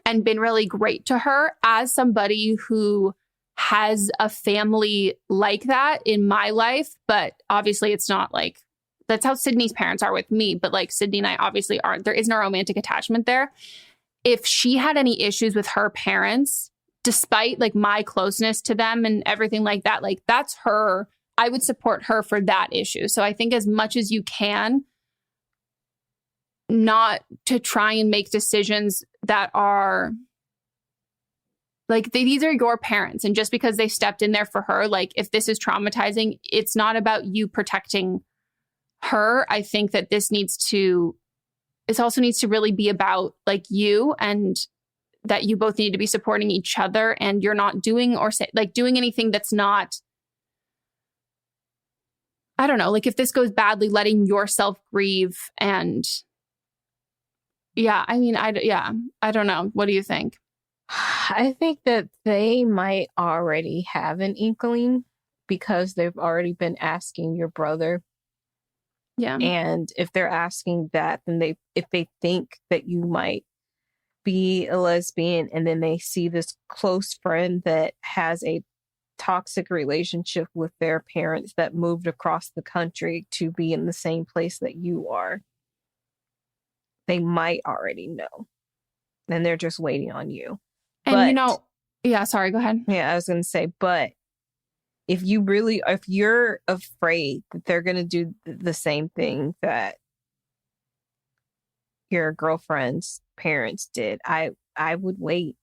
and been really great to her, as somebody who has a family like that in my life, but obviously it's not that's how Sydney's parents are with me, but Sydney and I obviously aren't. There isn't a romantic attachment there. If she had any issues with her parents, despite my closeness to them and everything like that, that's her. I would support her for that issue. So I think as much as you can, not to try and make decisions that are these are your parents. And just because they stepped in there for her, if this is traumatizing, it's not about you protecting her. I think that this also needs to really be about you, and that you both need to be supporting each other, and you're not doing doing anything that's not, I don't know, if this goes badly, letting yourself grieve. And I don't know. What do you think? I think that they might already have an inkling because they've already been asking your brother. Yeah. And if they're asking that, then if they think that you might be a lesbian, and then they see this close friend that has a toxic relationship with their parents that moved across the country to be in the same place that you are, they might already know. And they're just waiting on you. And sorry, go ahead. Yeah, I was going to say, but if you're afraid that they're going to do the same thing that your girlfriend's parents did, I would wait.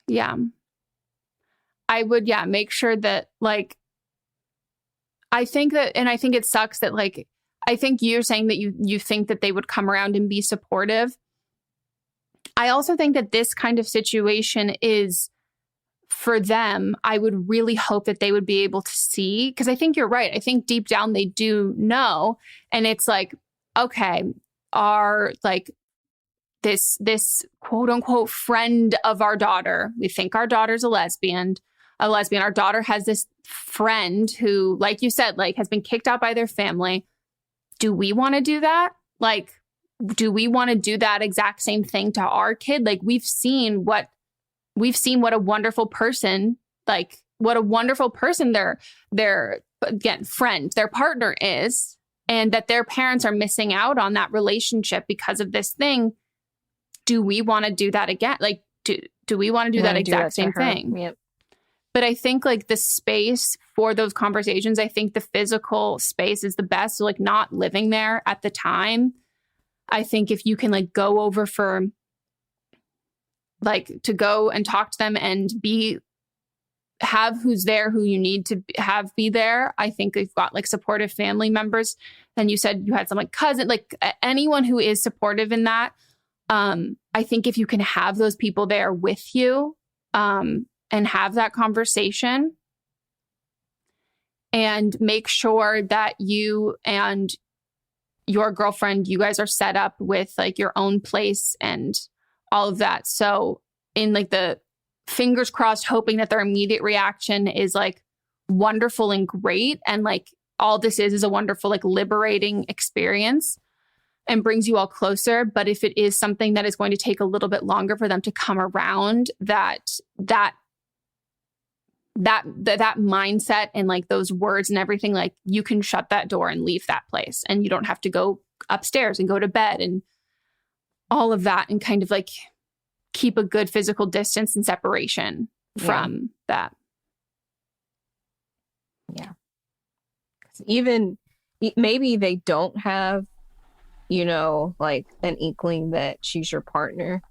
Yeah. I would, make sure that, like, I think it sucks that, like, I think you're saying that you think that they would come around and be supportive. I also think that this kind of situation is, for them, I would really hope that they would be able to see, because I think you're right. I think deep down they do know. And it's like, okay, this quote unquote friend of our daughter, we think our daughter's a lesbian. Our daughter has this friend who, like you said, like, has been kicked out by their family. Do we want to do that? Like, do we want to do that exact same thing to our kid? Like, we've seen what a wonderful person, their again, friend, their partner is, and that their parents are missing out on that relationship because of this thing. Do we want to do that again? Like, do we want to do that exact same thing? Yep. But I think, like, the space for those conversations, I think the physical space is the best. So, like, not living there at the time. I think if you can, like, go over for, like, to go and talk to them and have who's there, who you need to have be there. I think you've got, like, supportive family members. And you said you had some, like, cousin, like, anyone who is supportive in that. I think if you can have those people there with you, and have that conversation, and make sure that you and your girlfriend, you guys are set up with, like, your own place and all of that. So in, like, the fingers crossed, hoping that their immediate reaction is, like, wonderful and great. And, like, all this is a wonderful, like, liberating experience and brings you all closer. But if it is something that is going to take a little bit longer for them to come around, that mindset and, like, those words and everything, like, you can shut that door and leave that place, and you don't have to go upstairs and go to bed and all of that, and kind of, like, keep a good physical distance and separation from that. Yeah. Even maybe they don't have, like, an inkling that she's your partner,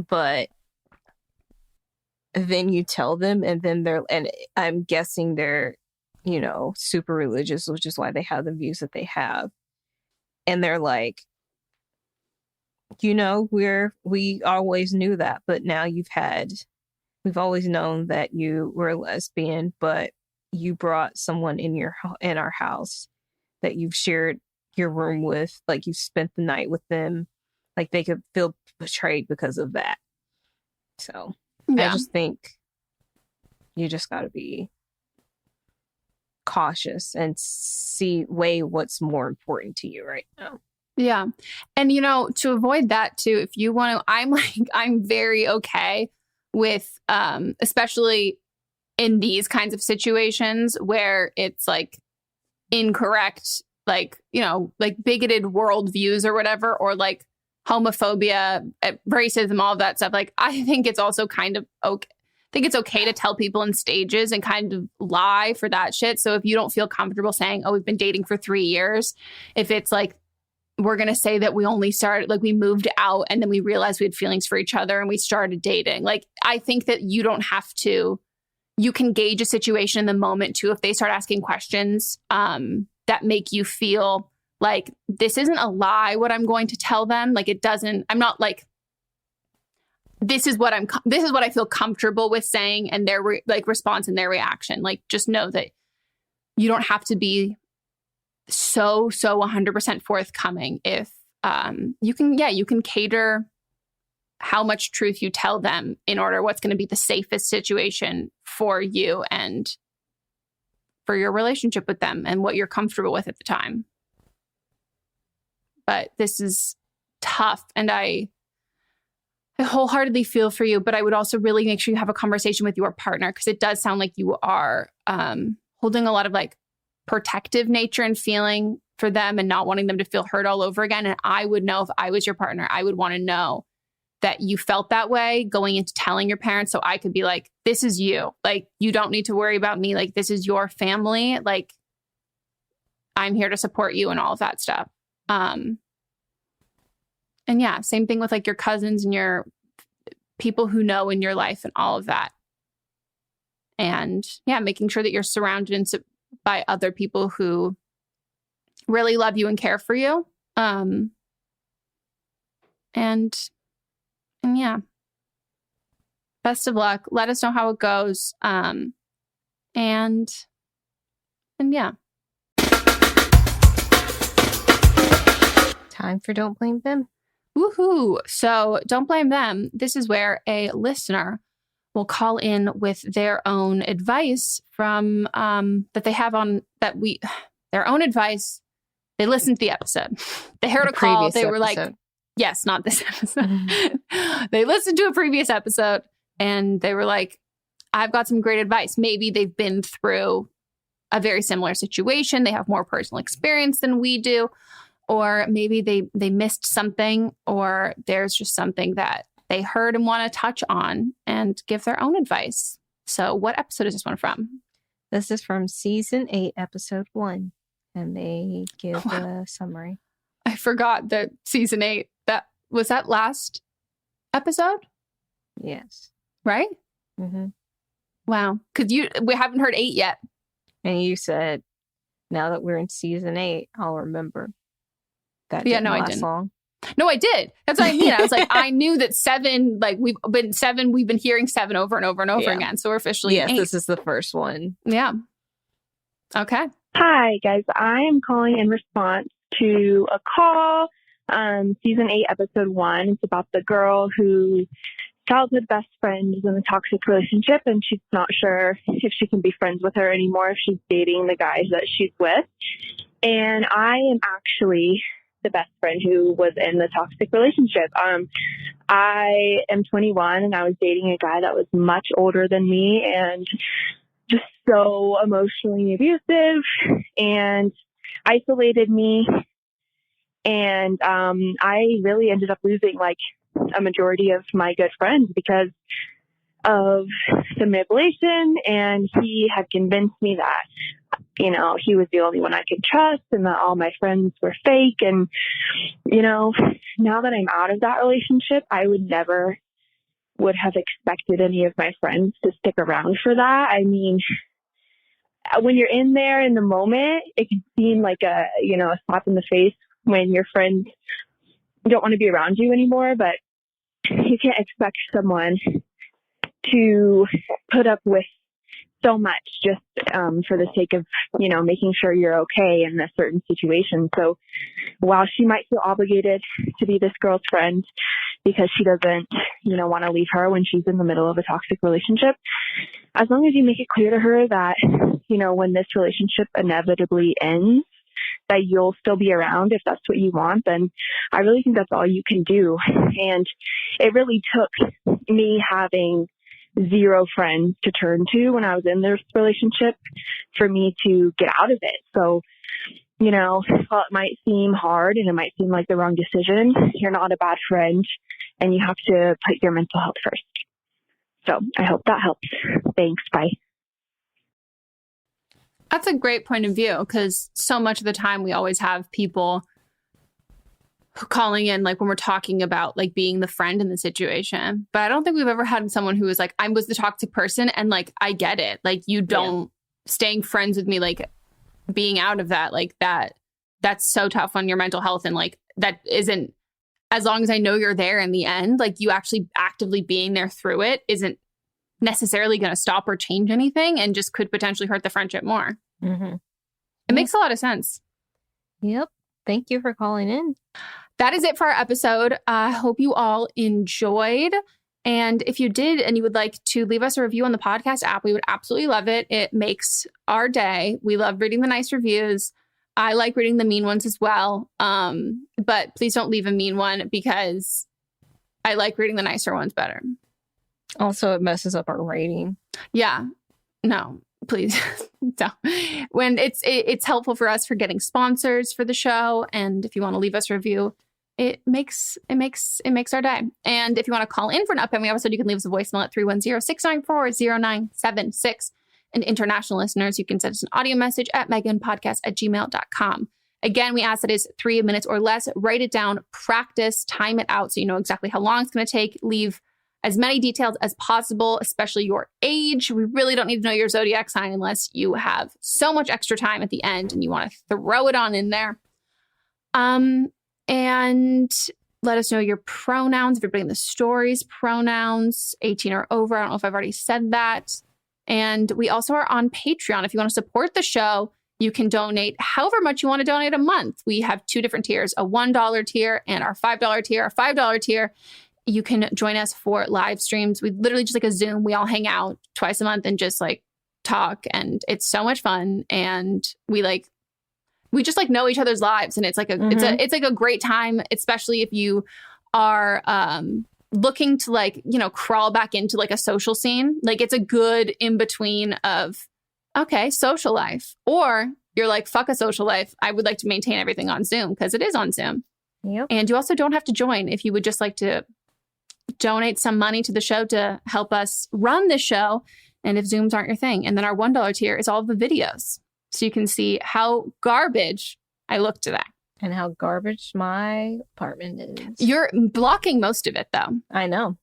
but then you tell them, and then and I'm guessing they're, super religious, which is why they have the views that they have. And they're like, we always knew that, but now we've always known that you were a lesbian, but you brought someone in our house that you've shared your room with, like, you spent the night with them, like, they could feel betrayed because of that. So I just think you just got to be cautious and weigh what's more important to you right now. Yeah. And, to avoid that too, if you want to, I'm very okay with, especially in these kinds of situations where it's, like, incorrect, like, like, bigoted worldviews or whatever, or, like, homophobia, racism, all of that stuff. Like, I think it's also kind of okay. I think it's okay to tell people in stages and kind of lie for that shit. So if you don't feel comfortable saying, oh, we've been dating for 3 years, if it's like, we're going to say that we only started, like, we moved out and then we realized we had feelings for each other and we started dating. Like, I think that you don't have to, you can gauge a situation in the moment too. If they start asking questions that make you feel like, this isn't a lie, what I'm going to tell them. Like, it doesn't, I'm not like, this is what I feel comfortable with saying, and their response and their reaction. Like, just know that you don't have to be so 100% forthcoming. If you can cater how much truth you tell them in order what's going to be the safest situation for you and for your relationship with them and what you're comfortable with at the time. But this is tough, and I I wholeheartedly feel for you, but I would also really make sure you have a conversation with your partner, because it does sound like you are holding a lot of like protective nature and feeling for them and not wanting them to feel hurt all over again. And I would know, if I was your partner, I would want to know that you felt that way going into telling your parents, so I could be like, this is you. Like, you don't need to worry about me. Like, this is your family. Like, I'm here to support you and all of that stuff. And yeah, same thing with like your cousins and your people who know in your life and all of that. And yeah, making sure that you're surrounded by other people who really love you and care for you. And yeah, best of luck. Let us know how it goes. And yeah. Time for Don't Blame Them. Woohoo. So Don't Blame Them. This is where a listener will call in with their own advice from that they have on their own advice. They listened to the episode. They heard a call. They were like, yes, not this episode. They listened to a previous episode and they were like, I've got some great advice. Maybe they've been through a very similar situation. They have more personal experience than we do. Or maybe they missed something, or there's just something that they heard and want to touch on and give their own advice. So what episode is this one from? This is from season 8, episode 1. And they give a summary. I forgot that season 8, was that last episode? Yes. Right? Mm-hmm. Wow. Because we haven't heard 8 yet. And you said, now that we're in season 8, I'll remember. That didn't last I didn't. Long. No, I did. That's what I mean. I was like, I knew that 7, like we've been hearing 7 over and over and over again. So we're officially 8. This is the first one. Yeah. Okay. Hi, guys. I am calling in response to a call, season 8, episode 1. It's about the girl whose childhood best friend is in a toxic relationship, and she's not sure if she can be friends with her anymore if she's dating the guys that she's with. And I am actually the best friend who was in the toxic relationship. I am 21 and I was dating a guy that was much older than me and just so emotionally abusive and isolated me. And I really ended up losing like a majority of my good friends because of the manipulation. And he had convinced me that, you know, he was the only one I could trust and that all my friends were fake. And, you know, now that I'm out of that relationship, I would have expected any of my friends to stick around for that. I mean, when you're in there in the moment, it can seem like a slap in the face when your friends don't want to be around you anymore, but you can't expect someone to put up with so much just for the sake of, you know, making sure you're okay in a certain situation. So while she might feel obligated to be this girl's friend because she doesn't, you know, want to leave her when she's in the middle of a toxic relationship, as long as you make it clear to her that, you know, when this relationship inevitably ends, that you'll still be around if that's what you want, then I really think that's all you can do. And it really took me having 0 friends to turn to when I was in this relationship for me to get out of it. So, you know, while it might seem hard and it might seem like the wrong decision, you're not a bad friend and you have to put your mental health first. So I hope that helps. Thanks. Bye. That's a great point of view, because so much of the time we always have people calling in, like when we're talking about like being the friend in the situation. But I don't think we've ever had someone who was like, I was the toxic person. And like, I get it. Like, you don't staying friends with me, like being out of that, like that's so tough on your mental health. And like, that isn't, as long as I know you're there in the end, like you actually actively being there through it isn't necessarily going to stop or change anything, and just could potentially hurt the friendship more. Mm-hmm. It makes a lot of sense. Yep. Thank you for calling in. That is it for our episode. I hope you all enjoyed. And if you did and you would like to leave us a review on the podcast app, we would absolutely love it. It makes our day. We love reading the nice reviews. I like reading the mean ones as well. But please don't leave a mean one, because I like reading the nicer ones better. Also, it messes up our rating. Yeah. No, please. So when it's helpful for us for getting sponsors for the show. And if you want to leave us a review, it makes our day. And if you want to call in for an upcoming episode, you can leave us a voicemail at 310-694-0976. And international listeners, you can send us an audio message at meghanpodcast@gmail.com. Again, we ask that it's 3 minutes or less. Write it down, practice, time it out so you know exactly how long it's going to take. Leave as many details as possible, especially your age. We really don't need to know your zodiac sign unless you have so much extra time at the end and you want to throw it on in there. And let us know your pronouns. Everybody in the stories, pronouns, 18 or over. I don't know if I've already said that. And we also are on Patreon. If you want to support the show, you can donate however much you want to donate a month. We have 2 different tiers, a $1 tier and our $5 tier. Our $5 tier, you can join us for live streams. We literally just like a Zoom. We all hang out twice a month and just like talk. And it's so much fun. And we just like know each other's lives. And it's like it's like a great time, especially if you are looking to like, you know, crawl back into like a social scene. Like it's a good in between of, okay, social life. Or you're like, fuck a social life. I would like to maintain everything on Zoom because it is on Zoom. Yep. And you also don't have to join if you would just like to donate some money to the show to help us run the show. And if Zooms aren't your thing. And then our $1 tier is all of the videos. So you can see how garbage I look today. And how garbage my apartment is. You're blocking most of it, though. I know.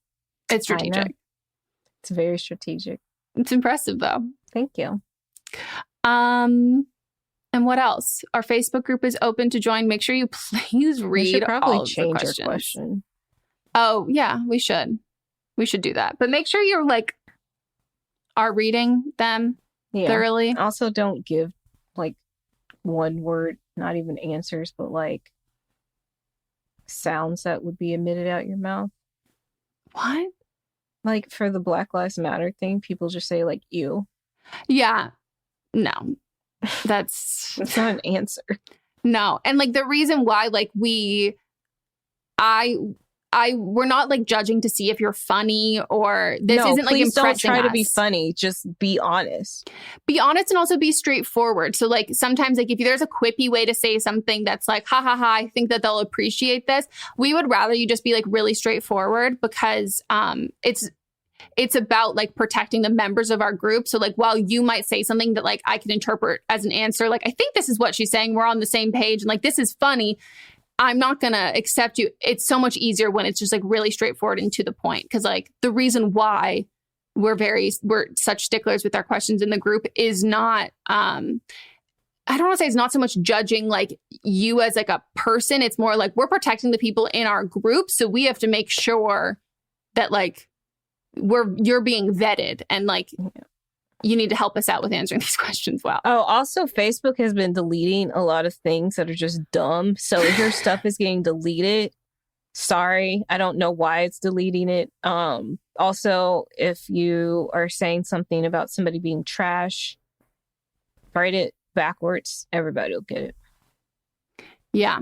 It's strategic. Know. It's very strategic. It's impressive, though. Thank you. And what else? Our Facebook group is open to join. Make sure you please read. We should probably all change the questions. our question. Oh, yeah, we should. We should do that. But make sure you're like are reading them thoroughly. Also, don't give like one word, not even answers, but like sounds that would be emitted out your mouth. What? Like for the Black Lives Matter thing, people just say like ew. Yeah. No. That's not an answer. No. And like the reason why like we're not like judging to see if you're funny or this isn't like impressing don't try us. to be funny. Just be honest. Be honest and also be straightforward. So like sometimes like if there's a quippy way to say something that's like, ha ha ha, I think that they'll appreciate this. We would rather you just be like really straightforward because it's about like protecting the members of our group. So like while you might say something that like I can interpret as an answer, like I think this is what she's saying. We're on the same page and like this is funny. I'm not going to accept you. It's so much easier when it's just like really straightforward and to the point. Cause like the reason why we're such sticklers with our questions in the group is not, I don't want to say it's not so much judging like you as like a person. It's more like we're protecting the people in our group. So we have to make sure that like you're being vetted and like you need to help us out with answering these questions well. Oh, also Facebook has been deleting a lot of things that are just dumb. So if your stuff is getting deleted, sorry, I don't know why it's deleting it. Also, if you are saying something about somebody being trash, write it backwards. Everybody will get it. Yeah.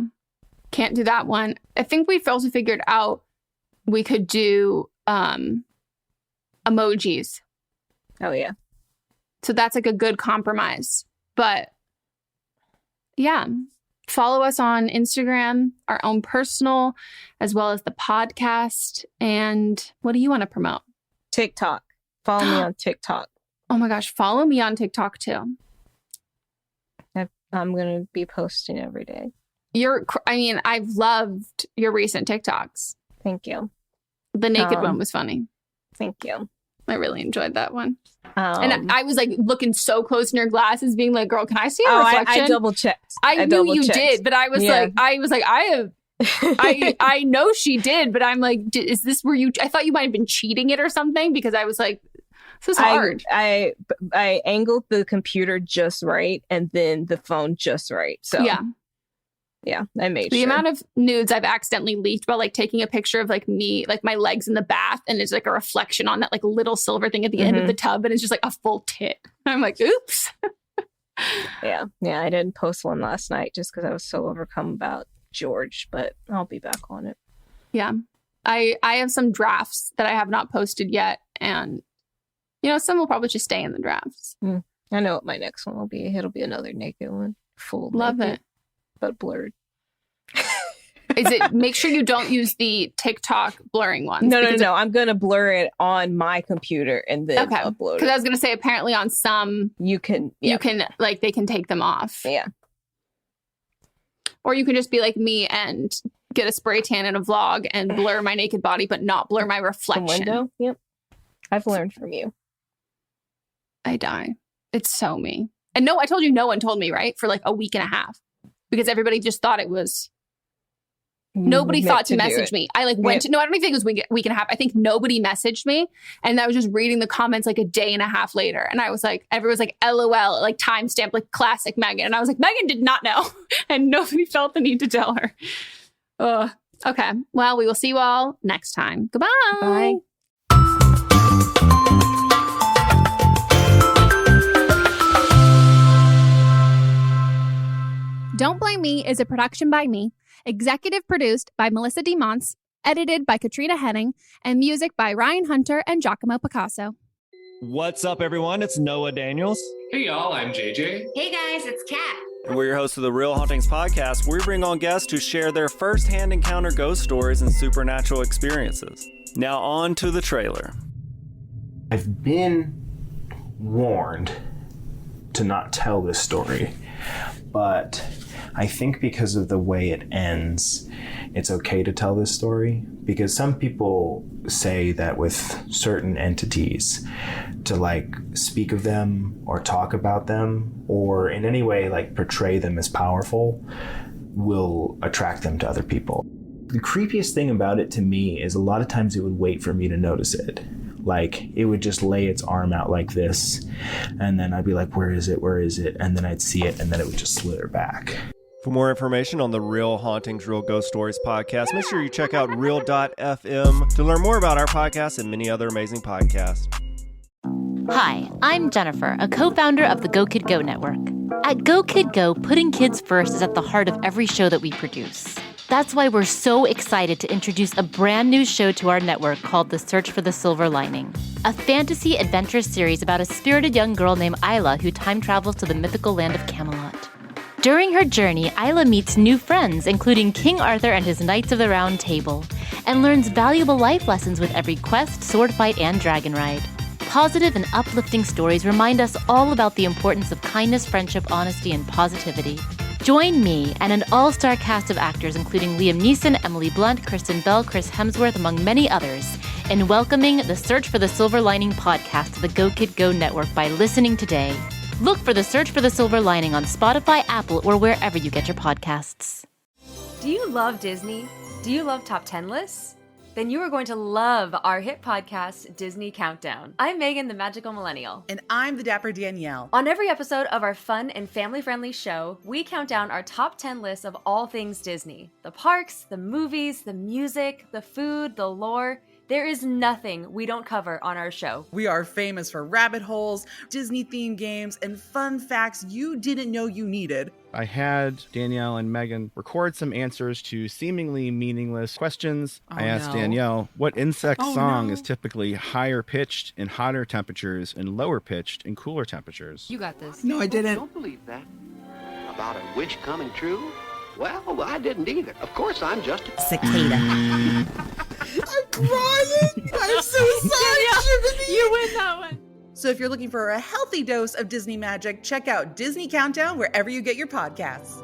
Can't do that one. I think we've also figured out we could do emojis. Oh, yeah. So that's like a good compromise. But yeah, follow us on Instagram, our own personal, as well as the podcast. And what do you want to promote? TikTok. Follow me on TikTok. Oh my gosh, follow me on TikTok too. I'm going to be posting every day. I've loved your recent TikToks. Thank you. The naked one was funny. Thank you. I really enjoyed that one. And I was like looking so close in your glasses being like, girl, can I see a reflection? I double checked. I knew you did, but I was like, I know she did, but I'm like, is this where I thought you might have been cheating it or something because I was like, this is hard. I angled the computer just right and then the phone just right. So yeah, I made the amount of nudes I've accidentally leaked about like taking a picture of like me, like my legs in the bath, and there's like a reflection on that like little silver thing at the end of the tub, and it's just like a full tit. I'm like, oops. Yeah, I didn't post one last night just because I was so overcome about George, but I'll be back on it. Yeah, I have some drafts that I have not posted yet. And, some will probably just stay in the drafts. I know what my next one will be. It'll be another naked one. Full Love naked, it. but blurred. Make sure you don't use the TikTok blurring ones. No. I'm going to blur it on my computer and then upload it. Because I was going to say, apparently on some, you can, they can take them off. Yeah. Or you can just be like me and get a spray tan in a vlog and blur my naked body, but not blur my reflection. The window? Yep. I've learned from you. I die. It's so me. And no, I told you no one told me, right? For like a week and a half. Because everybody just thought it was... Nobody thought to message me. I went to... No, I don't even think it was a week and a half. I think nobody messaged me. And I was just reading the comments like a day and a half later. And I was like... Everyone was like, LOL, like timestamp, like classic Megan. And I was like, Megan did not know. And nobody felt the need to tell her. Okay. Well, we will see you all next time. Goodbye. Bye. Don't Blame Me is a production by me, executive produced by Melissa DeMonts, edited by Katrina Henning, and music by Ryan Hunter and Giacomo Picasso. What's up, everyone? It's Noah Daniels. Hey, y'all. I'm JJ. Hey, guys. It's Kat. And we're your hosts of the Real Hauntings podcast, where we bring on guests who share their first-hand encounter ghost stories and supernatural experiences. Now on to the trailer. I've been warned to not tell this story, but I think because of the way it ends, it's okay to tell this story, because some people say that with certain entities, to speak of them or talk about them or in any way portray them as powerful will attract them to other people. The creepiest thing about it to me is a lot of times it would wait for me to notice it. It would just lay its arm out like this, and then I'd be like, where is it? Where is it? And then I'd see it, and then it would just slither back. For more information on the Real Hauntings, Real Ghost Stories podcast, make sure you check out Real.fm to learn more about our podcast and many other amazing podcasts. Hi, I'm Jennifer, a co-founder of the Go Kid Go Network. At Go Kid Go, putting kids first is at the heart of every show that we produce. That's why we're so excited to introduce a brand new show to our network called The Search for the Silver Lining, a fantasy adventure series about a spirited young girl named Isla who time travels to the mythical land of Camelot. During her journey, Isla meets new friends, including King Arthur and his Knights of the Round Table, and learns valuable life lessons with every quest, sword fight, and dragon ride. Positive and uplifting stories remind us all about the importance of kindness, friendship, honesty, and positivity. Join me and an all-star cast of actors including Liam Neeson, Emily Blunt, Kristen Bell, Chris Hemsworth, among many others, in welcoming the Search for the Silver Lining podcast to the Go Kid Go Network by listening today. Look for the Search for the Silver Lining on Spotify, Apple, or wherever you get your podcasts. Do you love Disney? Do you love top 10 lists? Then you are going to love our hit podcast, Disney Countdown. I'm Megan, the Magical Millennial. And I'm the Dapper Danielle. On every episode of our fun and family-friendly show, we count down our top 10 lists of all things Disney. The parks, the movies, the music, the food, the lore. There is nothing we don't cover on our show. We are famous for rabbit holes, Disney-themed games, and fun facts you didn't know you needed. I had Danielle and Megan record some answers to seemingly meaningless questions. I asked Danielle what insect song is typically higher pitched in hotter temperatures and lower pitched in cooler temperatures. You got this. No, I didn't. Don't believe that. About a wish coming true? Well, I didn't either. Of course, I'm just a cicada. I'm crying. I'm so sorry, Jiminy. You win that one. So if you're looking for a healthy dose of Disney magic, check out Disney Countdown wherever you get your podcasts.